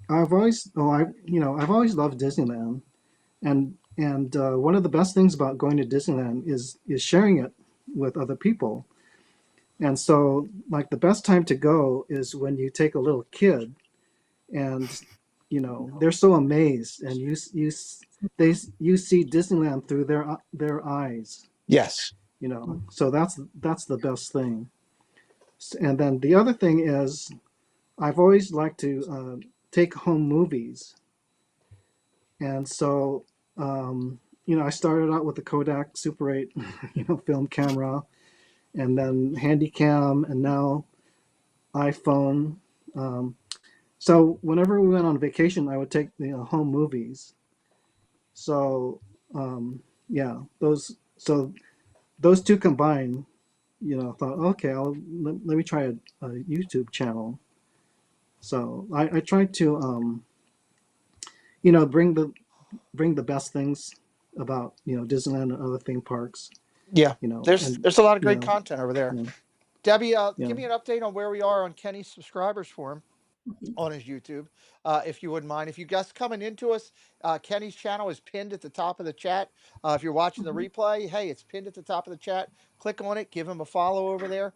S3: I've always loved Disneyland, and one of the best things about going to Disneyland is sharing it with other people. And so, like, the best time to go is when you take a little kid, and they're so amazed, and you see Disneyland through their eyes.
S1: Yes.
S3: So that's the best thing. And then the other thing is, I've always liked to take home movies. And so, I started out with the Kodak Super 8, film camera, and then Handycam, and now iPhone. Um, So whenever we went on vacation, I would take home movies. So yeah, those two combined, thought, okay, let me try a YouTube channel. So I tried to you know bring the bring the best things about Disneyland and other theme parks.
S1: Yeah, there's
S3: And
S1: there's a lot of
S3: you
S1: great
S3: know
S1: content over there.
S3: yeah
S1: Debbie,
S3: yeah
S1: give me an update on where we are on Kenny's subscribers form on his YouTube, if you wouldn't mind. If you guys coming into us, Kenny's channel is pinned at the top of the chat. If you're watching the
S2: Mhm.
S1: replay, hey, it's pinned at the top of the chat. Click on it, give him a follow over there.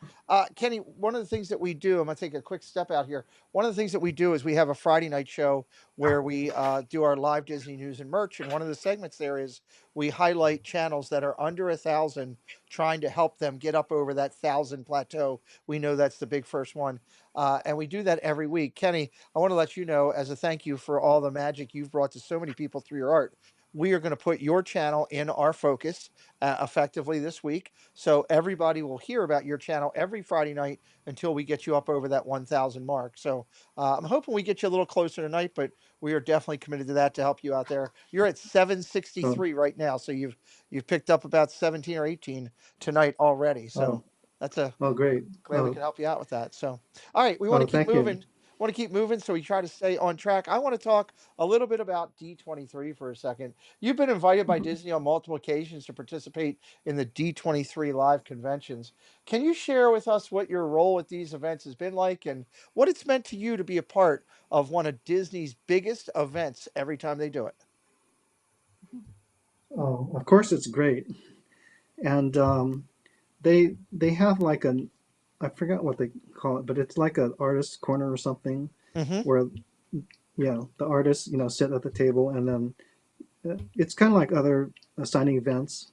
S1: Kenny, one of the things that we do, I'm going to take a quick step out here. One of the things that we do is we have a Friday night show where we do our live Disney news and merch. And one of the segments there is we highlight channels that are under 1,000, trying to help them get up over that 1,000 plateau. We know that's the big first one. And we do that every week. Kenny, I want to let you know, as a thank you for all the magic you've brought to so many people through your art, we are going to put your channel in our focus effectively this week. So everybody will hear about your channel every Friday night until we get you up over that 1,000 mark. So I'm hoping we get you a little closer tonight, but we are definitely committed to that to help you out there. You're at
S3: oh
S1: 763 right now, so you've picked up about 17 or 18 tonight already.
S3: oh
S1: So that's a
S3: oh great.
S1: glad we can help you out with that. So, all right, we want to keep
S3: Thank you.
S1: moving. Want to keep moving, so we try to stay on track. I want to talk a little bit about D23 for a second. You've been invited by
S2: Mhm.
S1: Disney on multiple occasions to participate in the D23 live conventions. Can you share with us what your role at these events has been like and what it's meant to you to be a part of one of Disney's biggest events every time they do it?
S3: Oh, of course it's great. And they have like an, I forgot what they call it, but it's like an artist corner or something
S1: Mm-hmm.
S3: where the artists sit at the table, and then it's kind of like other signing events,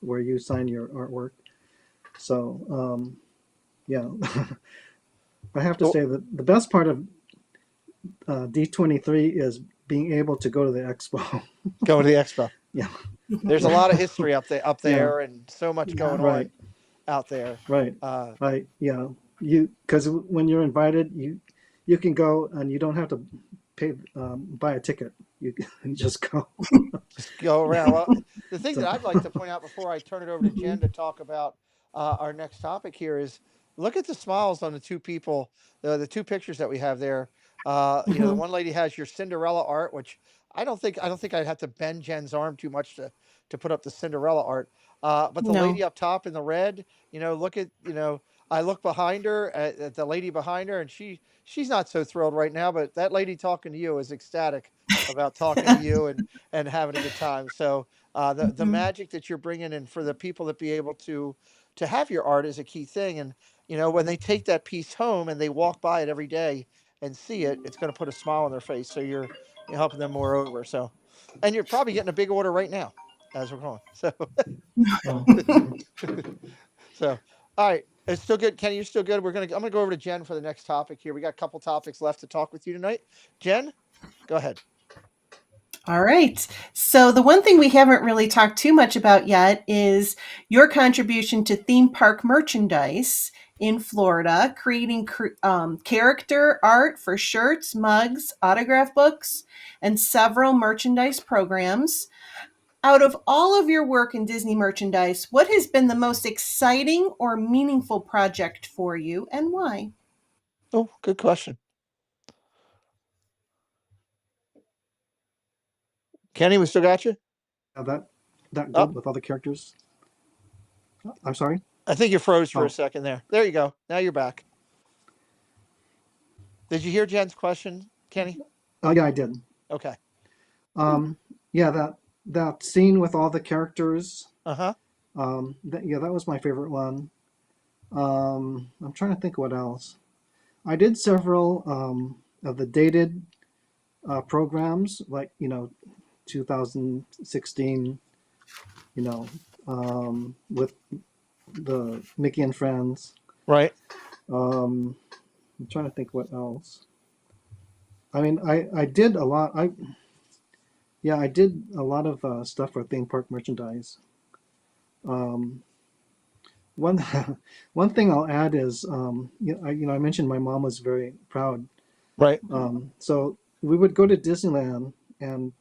S3: where you sign your artwork. So yeah, I have to
S1: So
S3: say that the best part of D23 is being able to go to the expo.
S1: go to the expo.
S3: Yeah,
S1: There's a
S3: yeah,
S1: lot of history up
S3: yeah,
S1: there, and so much
S2: Yeah.
S1: going
S3: right,
S1: on out there.
S3: right.
S1: Uh,
S3: You because when you're invited, you can go and you don't have to pay buy a ticket. You can just go.
S1: just go around. Well, the thing that
S3: So,
S1: I'd like to point out before I turn it over to Jen
S2: Mhm.
S1: to talk about our next topic here is look at the smiles on the two people, the two pictures that we have there. The
S2: Mhm.
S1: one lady has your Cinderella art, which I don't think I'd have to bend Jen's arm too much to put up the Cinderella art. But the
S2: No.
S1: lady up top in the red, look at I look behind her at the lady behind her, and she's not so thrilled right now. But that lady talking to you is ecstatic about talking to you and having a good time. So the
S2: Mhm.
S1: magic that you're bringing in for the people that be able to have your art is a key thing. And when they take that piece home and they walk by it every day and see it, it's going to put a smile on their face. So you're helping them moreover. So, and you're probably getting a big order right now as we're going. So
S3: oh,
S1: so all right. It's still good. Kenny, you're still good. I'm gonna go over to Jen for the next topic here. We got a couple topics left to talk with you tonight. Jen, go ahead.
S2: All right. So, the one thing we haven't really talked too much about yet is your contribution to theme park merchandise in Florida, creating character art for shirts, mugs, autograph books, and several merchandise programs. Out of all of your work in Disney merchandise, what has been the most exciting or meaningful project for you and why?
S1: Oh, good question. Kenny, we still got you?
S3: yeah, that
S1: Oh,
S3: good with other characters. I'm sorry.
S1: I think you froze for a
S3: Oh,
S1: second there. There you go. Now you're back. Did you hear Jen's question, Kenny?
S3: oh yeah, I did.
S1: Okay.
S3: Um, yeah, that scene with all the characters.
S1: Uh huh.
S3: That was my favorite one. I'm trying to think what else. I did several of the dated programs, like 2016. With the Mickey and Friends.
S1: Right.
S3: Um, I'm trying to think what else. I mean, I did a lot. I did a lot of stuff for theme park merchandise. Um, one one thing I'll add is I mentioned my mom was very proud
S1: Right.
S3: So we would go to Disneyland, and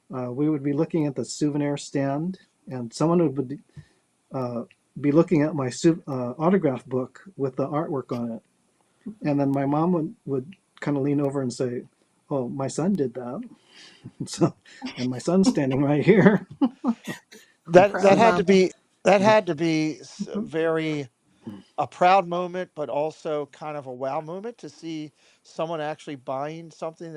S3: we would be looking at the souvenir stand, and someone would be looking at my autograph book with the artwork on it. And then my mom would kind of lean over and say, "Oh, my son did that." So, and my son's standing right here.
S1: That
S2: Proud
S3: So,
S1: had to
S2: mom.
S1: be
S3: yeah,
S1: very a proud moment, but also kind of a wow moment to see someone actually buying something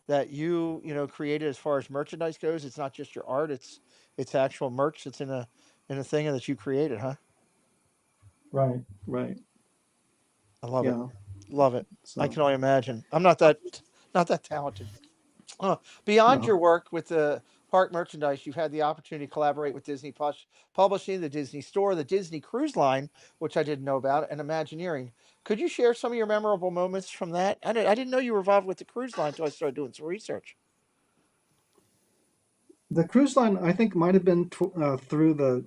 S1: that you created as far as merchandise goes. It's not just your art; it's actual merch that's in a thing that you created, huh?
S3: right, right.
S1: I love it,
S3: Yeah.
S1: love it. I
S3: So,
S1: can only imagine. I'm not that talented. Beyond
S3: no.
S1: your work with the park merchandise, you've had the opportunity to collaborate with Disney Publishing, the Disney Store, the Disney Cruise Line, which I didn't know about, and Imagineering. Could you share some of your memorable moments from that? I didn't know you were involved with the cruise line until I started doing some research.
S3: The cruise line, I think, might have been through the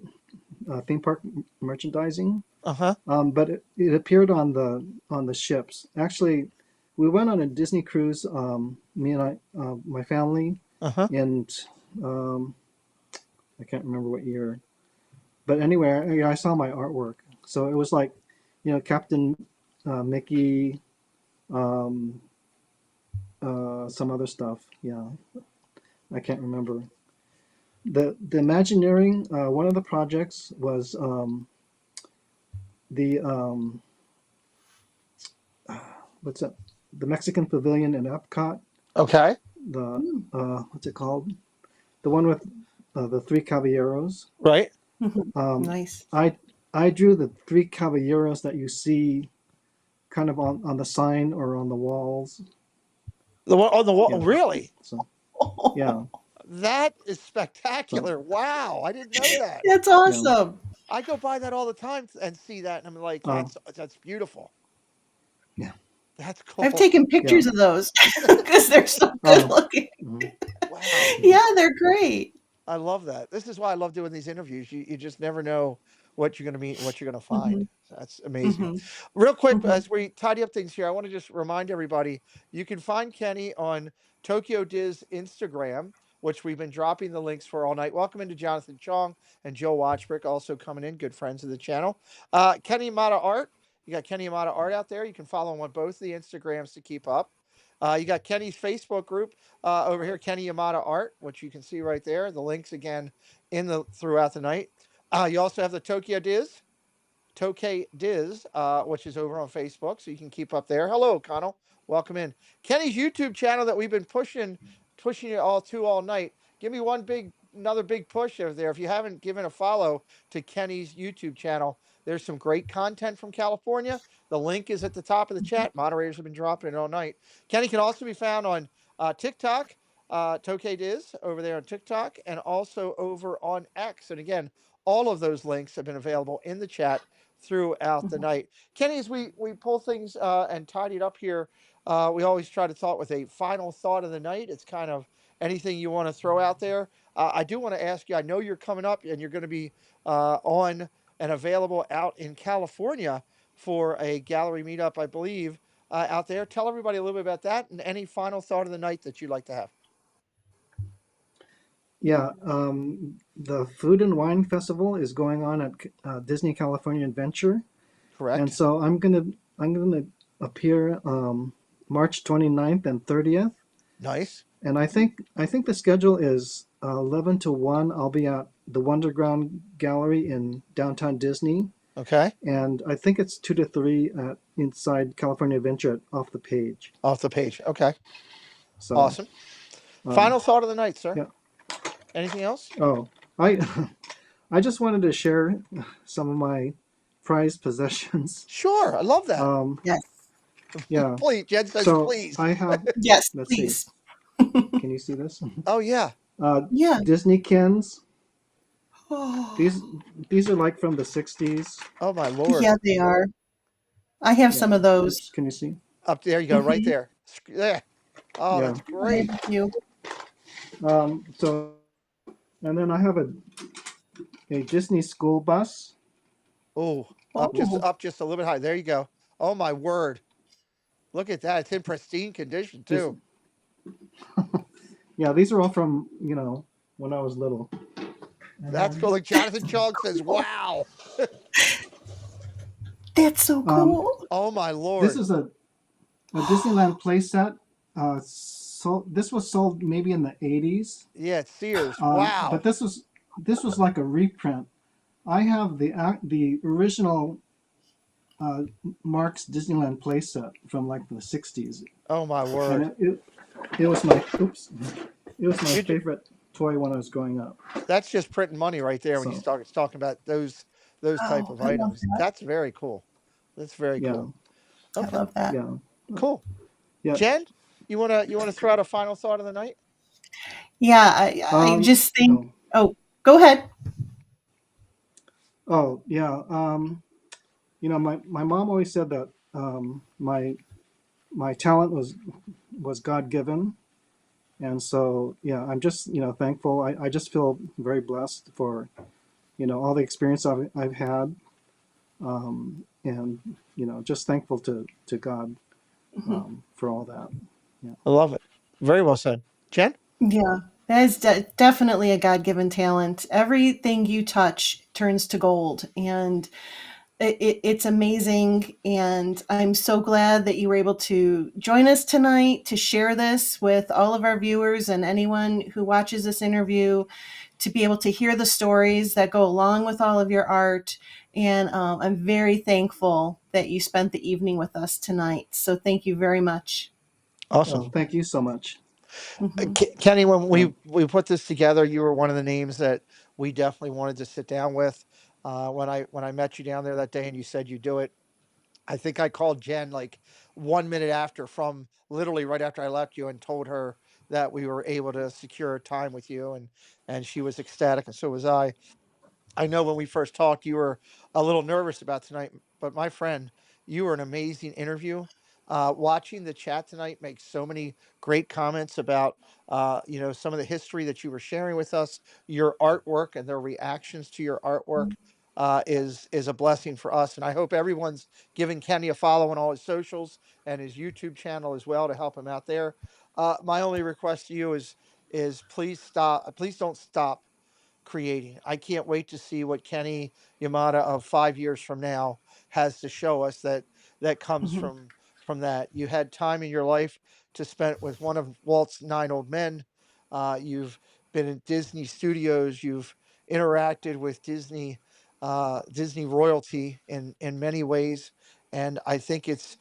S3: theme park merchandising,
S1: Uh huh.
S3: but it appeared on the ships. Actually, we went on a Disney cruise, me and my family,
S1: Uh huh.
S3: and um, I can't remember what year. But anyway, I saw my artwork. So it was like, Captain Mickey, um, some other stuff. Yeah, I can't remember. The Imagineering, one of the projects was the what's that? The Mexican Pavilion in Epcot.
S1: Okay.
S3: The
S2: Mm,
S3: what's it called? The one with the three caballeros.
S1: Right.
S2: mhm.
S3: Um,
S2: Nice.
S3: I I drew the three caballeros that you see kind of on the sign or on the walls.
S1: The one on the wall.
S3: Yeah.
S1: Really?
S3: So yeah.
S1: That is
S3: So
S1: spectacular. Wow. I didn't know that.
S2: That's
S3: yeah.
S2: awesome.
S1: I go by that all the time and see that, and I'm like,
S3: Uh,
S1: that's beautiful.
S3: yeah.
S1: That's
S2: I've
S1: cool.
S2: taken
S3: Yeah.
S2: pictures of those because they're so good
S3: Oh.
S2: looking.
S3: Mhm.
S1: Wow.
S2: Yeah, they're great.
S1: I love that. This is why I love doing these interviews. You just never know what you're going to meet and what you're going to find.
S2: Hmm.
S1: So that's amazing.
S2: Hmm.
S1: Real quick,
S2: Hmm.
S1: as we tidy up things here, I want to just remind everybody you can find Kenny on Tokyo Diz Instagram, which we've been dropping the links for all night. Welcome into Jonathan Chong and Joe Watchbrick, also coming in, good friends of the channel. Kenny Yamada Art. You got Kenny Yamada Art out there. You can follow him on both the Instagrams to keep up. You got Kenny's Facebook group over here, Kenny Yamada Art, which you can see right there. The links again in the throughout the night. You also have the Tokay Diz, which is over on Facebook, so you can keep up there. Hello, Connell. Welcome in. Kenny's YouTube channel that we've been pushing it all night. Give me another big push over there. If you haven't given a follow to Kenny's YouTube channel, there's some great content from California. The link is at the top of the chat. Moderators have been dropping it all night. Kenny can also be found on TikTok, Tokay Diz over there on TikTok, and also over on X. And again, all of those links have been available in the chat throughout the night. Kenny, as we pull things and tidy it up here, we always try to thought with a final thought of the night. It's kind of anything you want to throw out there. I do want to ask you. I know you're coming up and you're going to be on and available out in California for a gallery meetup, I believe, out there. Tell everybody a little bit about that and any final thought of the night that you'd like to have.
S3: Yeah. The Food and Wine Festival is going on at Disney California Adventure, and
S1: Correct.
S3: so I'm gonna appear March 29th and 30th.
S1: Nice.
S3: And I think the schedule is 11 to 1. I'll be at the Wonderground Gallery in downtown Disney,
S1: Okay.
S3: and I think it's 2 to 3 at inside California Adventure at Off the Page.
S1: Off the page. Okay.
S3: So,
S1: Awesome.
S3: um,
S1: Final thought of the night, sir.
S3: yeah.
S1: Anything else?
S3: Oh, I I just wanted to share some of my prized possessions.
S1: Sure. I love that.
S3: Um,
S2: Yes.
S3: yeah.
S1: Please. Jen says
S3: So
S1: please.
S3: I have.
S2: Yes,
S3: Let's see.
S2: please.
S3: Can you see this?
S1: Oh yeah.
S3: Uh,
S2: Yeah.
S3: Disney Kens.
S2: Oh,
S3: These these are like from the 60s.
S1: Oh my lord.
S2: yeah, they are. I have some
S3: Yeah.
S2: of those.
S3: Oops. Can you see?
S1: Up there you go, right
S2: Hmm.
S1: there. There. Oh,
S3: Yeah.
S1: that's
S2: I have
S1: great.
S2: a few.
S3: So and then I have a Disney school bus.
S1: Oh,
S3: Oops.
S2: Oh,
S1: up just a little bit high. There you go. Oh my word. Look at that. It's in pristine condition
S3: This,
S1: too.
S3: yeah, these are all from when I was little. And
S1: That's
S3: then
S1: cool. Like Jonathan Chong says, wow.
S2: That's so
S3: um,
S2: cool.
S1: Oh my
S3: this
S1: lord.
S3: is a Disneyland playset. So this was sold maybe in the 80s,
S1: Yeah, it's Sears. Wow.
S3: but this was like a reprint. I have the original uh, Mark's Disneyland playset from like the 60s,
S1: Oh my
S3: and
S1: word.
S3: it was my oops, it was my
S1: You
S3: favorite toy when I was growing up.
S1: That's just printing money right there when you
S3: So
S1: start talking about those type
S2: Oh,
S1: of
S2: I love
S1: items.
S2: that.
S1: That's very cool. That's very
S3: yeah,
S1: cool.
S2: I
S1: Okay.
S2: love that.
S3: yeah,
S1: Cool.
S3: yeah.
S1: Jen, you wanna throw out a final thought of the night?
S2: Yeah, I just think.
S3: Oh,
S2: Oh, go ahead.
S3: oh, yeah. My mom always said that my talent was God given, and so yeah, I'm just thankful. I just feel very blessed for all the experience I've had, and just thankful to God
S2: Mhm.
S3: for all that. Yeah.
S1: I love it. Very well said. Jen?
S2: Yeah, that is definitely a God-given talent. Everything you touch turns to gold, and it's amazing. And I'm so glad that you were able to join us tonight to share this with all of our viewers and anyone who watches this interview, to be able to hear the stories that go along with all of your art. And I'm very thankful that you spent the evening with us tonight. So thank you very much.
S1: Awesome.
S3: Oh, thank you so much.
S2: Hmm.
S1: Kenny, when
S3: Yeah.
S1: we put this together, you were one of the names that we definitely wanted to sit down with. When I met you down there that day and you said you do it, I think I called Jen like 1 minute after, from literally right after I left you, and told her that we were able to secure time with you, and she was ecstatic, and so was I. I know when we first talked, you were a little nervous about tonight, but my friend, you were an amazing interview. Watching the chat tonight makes so many great comments about, some of the history that you were sharing with us, your artwork, and their reactions to your artwork. Is a blessing for us, and I hope everyone's giving Kenny a follow on all his socials and his YouTube channel as well to help him out there. My only request to you is please stop, please don't stop creating. I can't wait to see what Kenny Yamada of 5 years from now has to show us that comes
S2: Hmm.
S1: from that. You had time in your life to spend with one of Walt's nine old men. You've been in Disney Studios. You've interacted with Disney royalty in many ways, and I think it's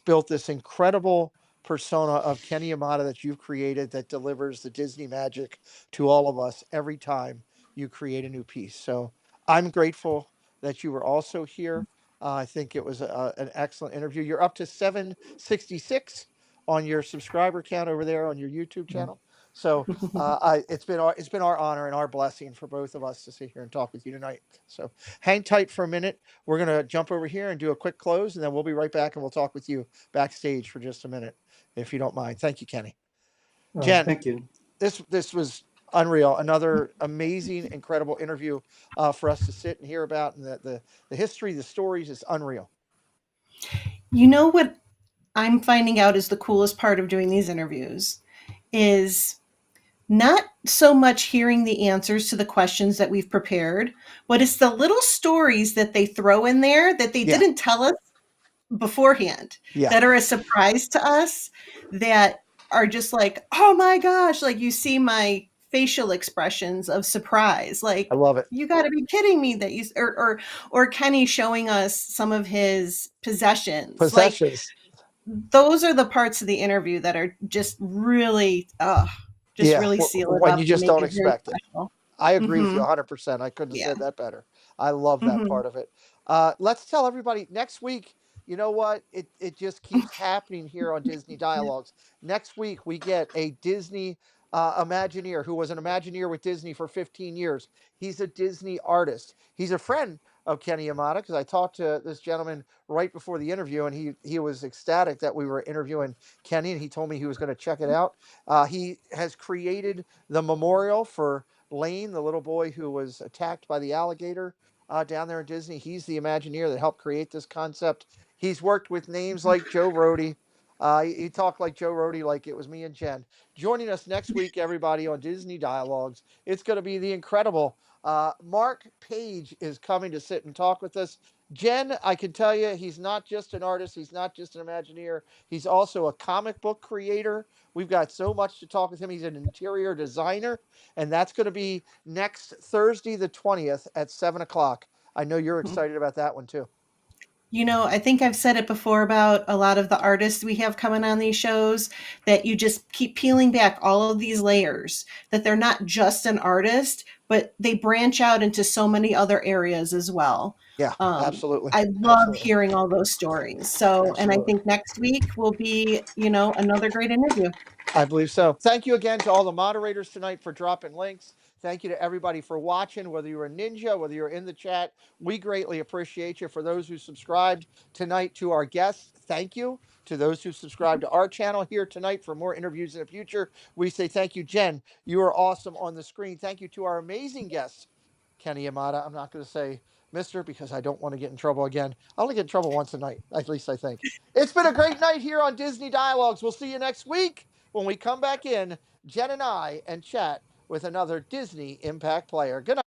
S1: built this incredible persona of Kenny Yamada that you've created that delivers the Disney magic to all of us every time you create a new piece. So I'm grateful that you were also here. I think it was an excellent interview. You're up to 766 on your subscriber count over there on your YouTube
S3: Yeah.
S1: channel. So it's been our honor and our blessing for both of us to sit here and talk with you tonight. So hang tight for a minute. We're gonna jump over here and do a quick close, and then we'll be right back and we'll talk with you backstage for just a minute, if you don't mind. Thank you, Kenny. Jen,
S3: Thank you.
S1: this was unreal. Another amazing, incredible interview for us to sit and hear about, and the history, the stories is unreal.
S2: You know what I'm finding out is the coolest part of doing these interviews is not so much hearing the answers to the questions that we've prepared, but it's the little stories that they throw in there that they
S1: Yeah,
S2: didn't tell us beforehand,
S1: yeah,
S2: that are a surprise to us, that are just like, oh my gosh, like you see my facial expressions of surprise,
S1: I
S2: like,
S1: love it.
S2: you got to be kidding me that you, or Kenny showing us some of his possessions, like
S1: Possessions.
S2: those are the parts of the interview that are just really, just
S1: Yeah,
S2: really seal it
S1: when
S2: up
S1: you
S2: and
S1: just
S2: make
S1: don't
S2: it very
S1: expect it.
S2: special.
S1: I agree with you
S2: Hmm.
S1: 100%. I couldn't have
S2: Yeah.
S1: said that better. I love that
S2: Hmm.
S1: part of it. Let's tell everybody next week. You know what? It just keeps happening here on Disney Dialogues. Next week we get a Disney Imagineer who was an Imagineer with Disney for 15 years. He's a Disney artist. He's a friend of Kenny Yamada because I talked to this gentleman right before the interview, and he was ecstatic that we were interviewing Kenny, and he told me he was going to check it out. He has created the memorial for Lane, the little boy who was attacked by the alligator down there in Disney. He's the Imagineer that helped create this concept. He's worked with names like Joe Rody, He talked like Joe Rody, like it was me and Jen. Joining us next week, everybody, on Disney Dialogues. It's going to be the incredible Mark Page is coming to sit and talk with us. Jen, I can tell you, he's not just an artist. He's not just an Imagineer. He's also a comic book creator. We've got so much to talk with him. He's an interior designer, and that's going to be next Thursday, the 20th at 7 o'clock. I know you're excited about that one too.
S2: You know, I think I've said it before about a lot of the artists we have coming on these shows, that you just keep peeling back all of these layers, that they're not just an artist, but they branch out into so many other areas as well.
S1: Yeah,
S2: Um,
S1: absolutely.
S2: I love
S1: Absolutely.
S2: hearing all those stories. So, and I
S1: Absolutely.
S2: think next week will be, another great interview.
S1: I believe so. Thank you again to all the moderators tonight for dropping links. Thank you to everybody for watching, whether you're a ninja, whether you're in the chat. We greatly appreciate you. For those who subscribed tonight to our guests, thank you. To those who subscribe to our channel here tonight for more interviews in the future, we say thank you. Jen, you are awesome on the screen. Thank you to our amazing guests, Kenny Yamada. I'm not going to say Mr. because I don't want to get in trouble again. I only get in trouble once a night, at least I think. It's been a great night here on Disney Dialogues. We'll see you next week when we come back in, Jen and I, and chat with another Disney Impact player. Good night.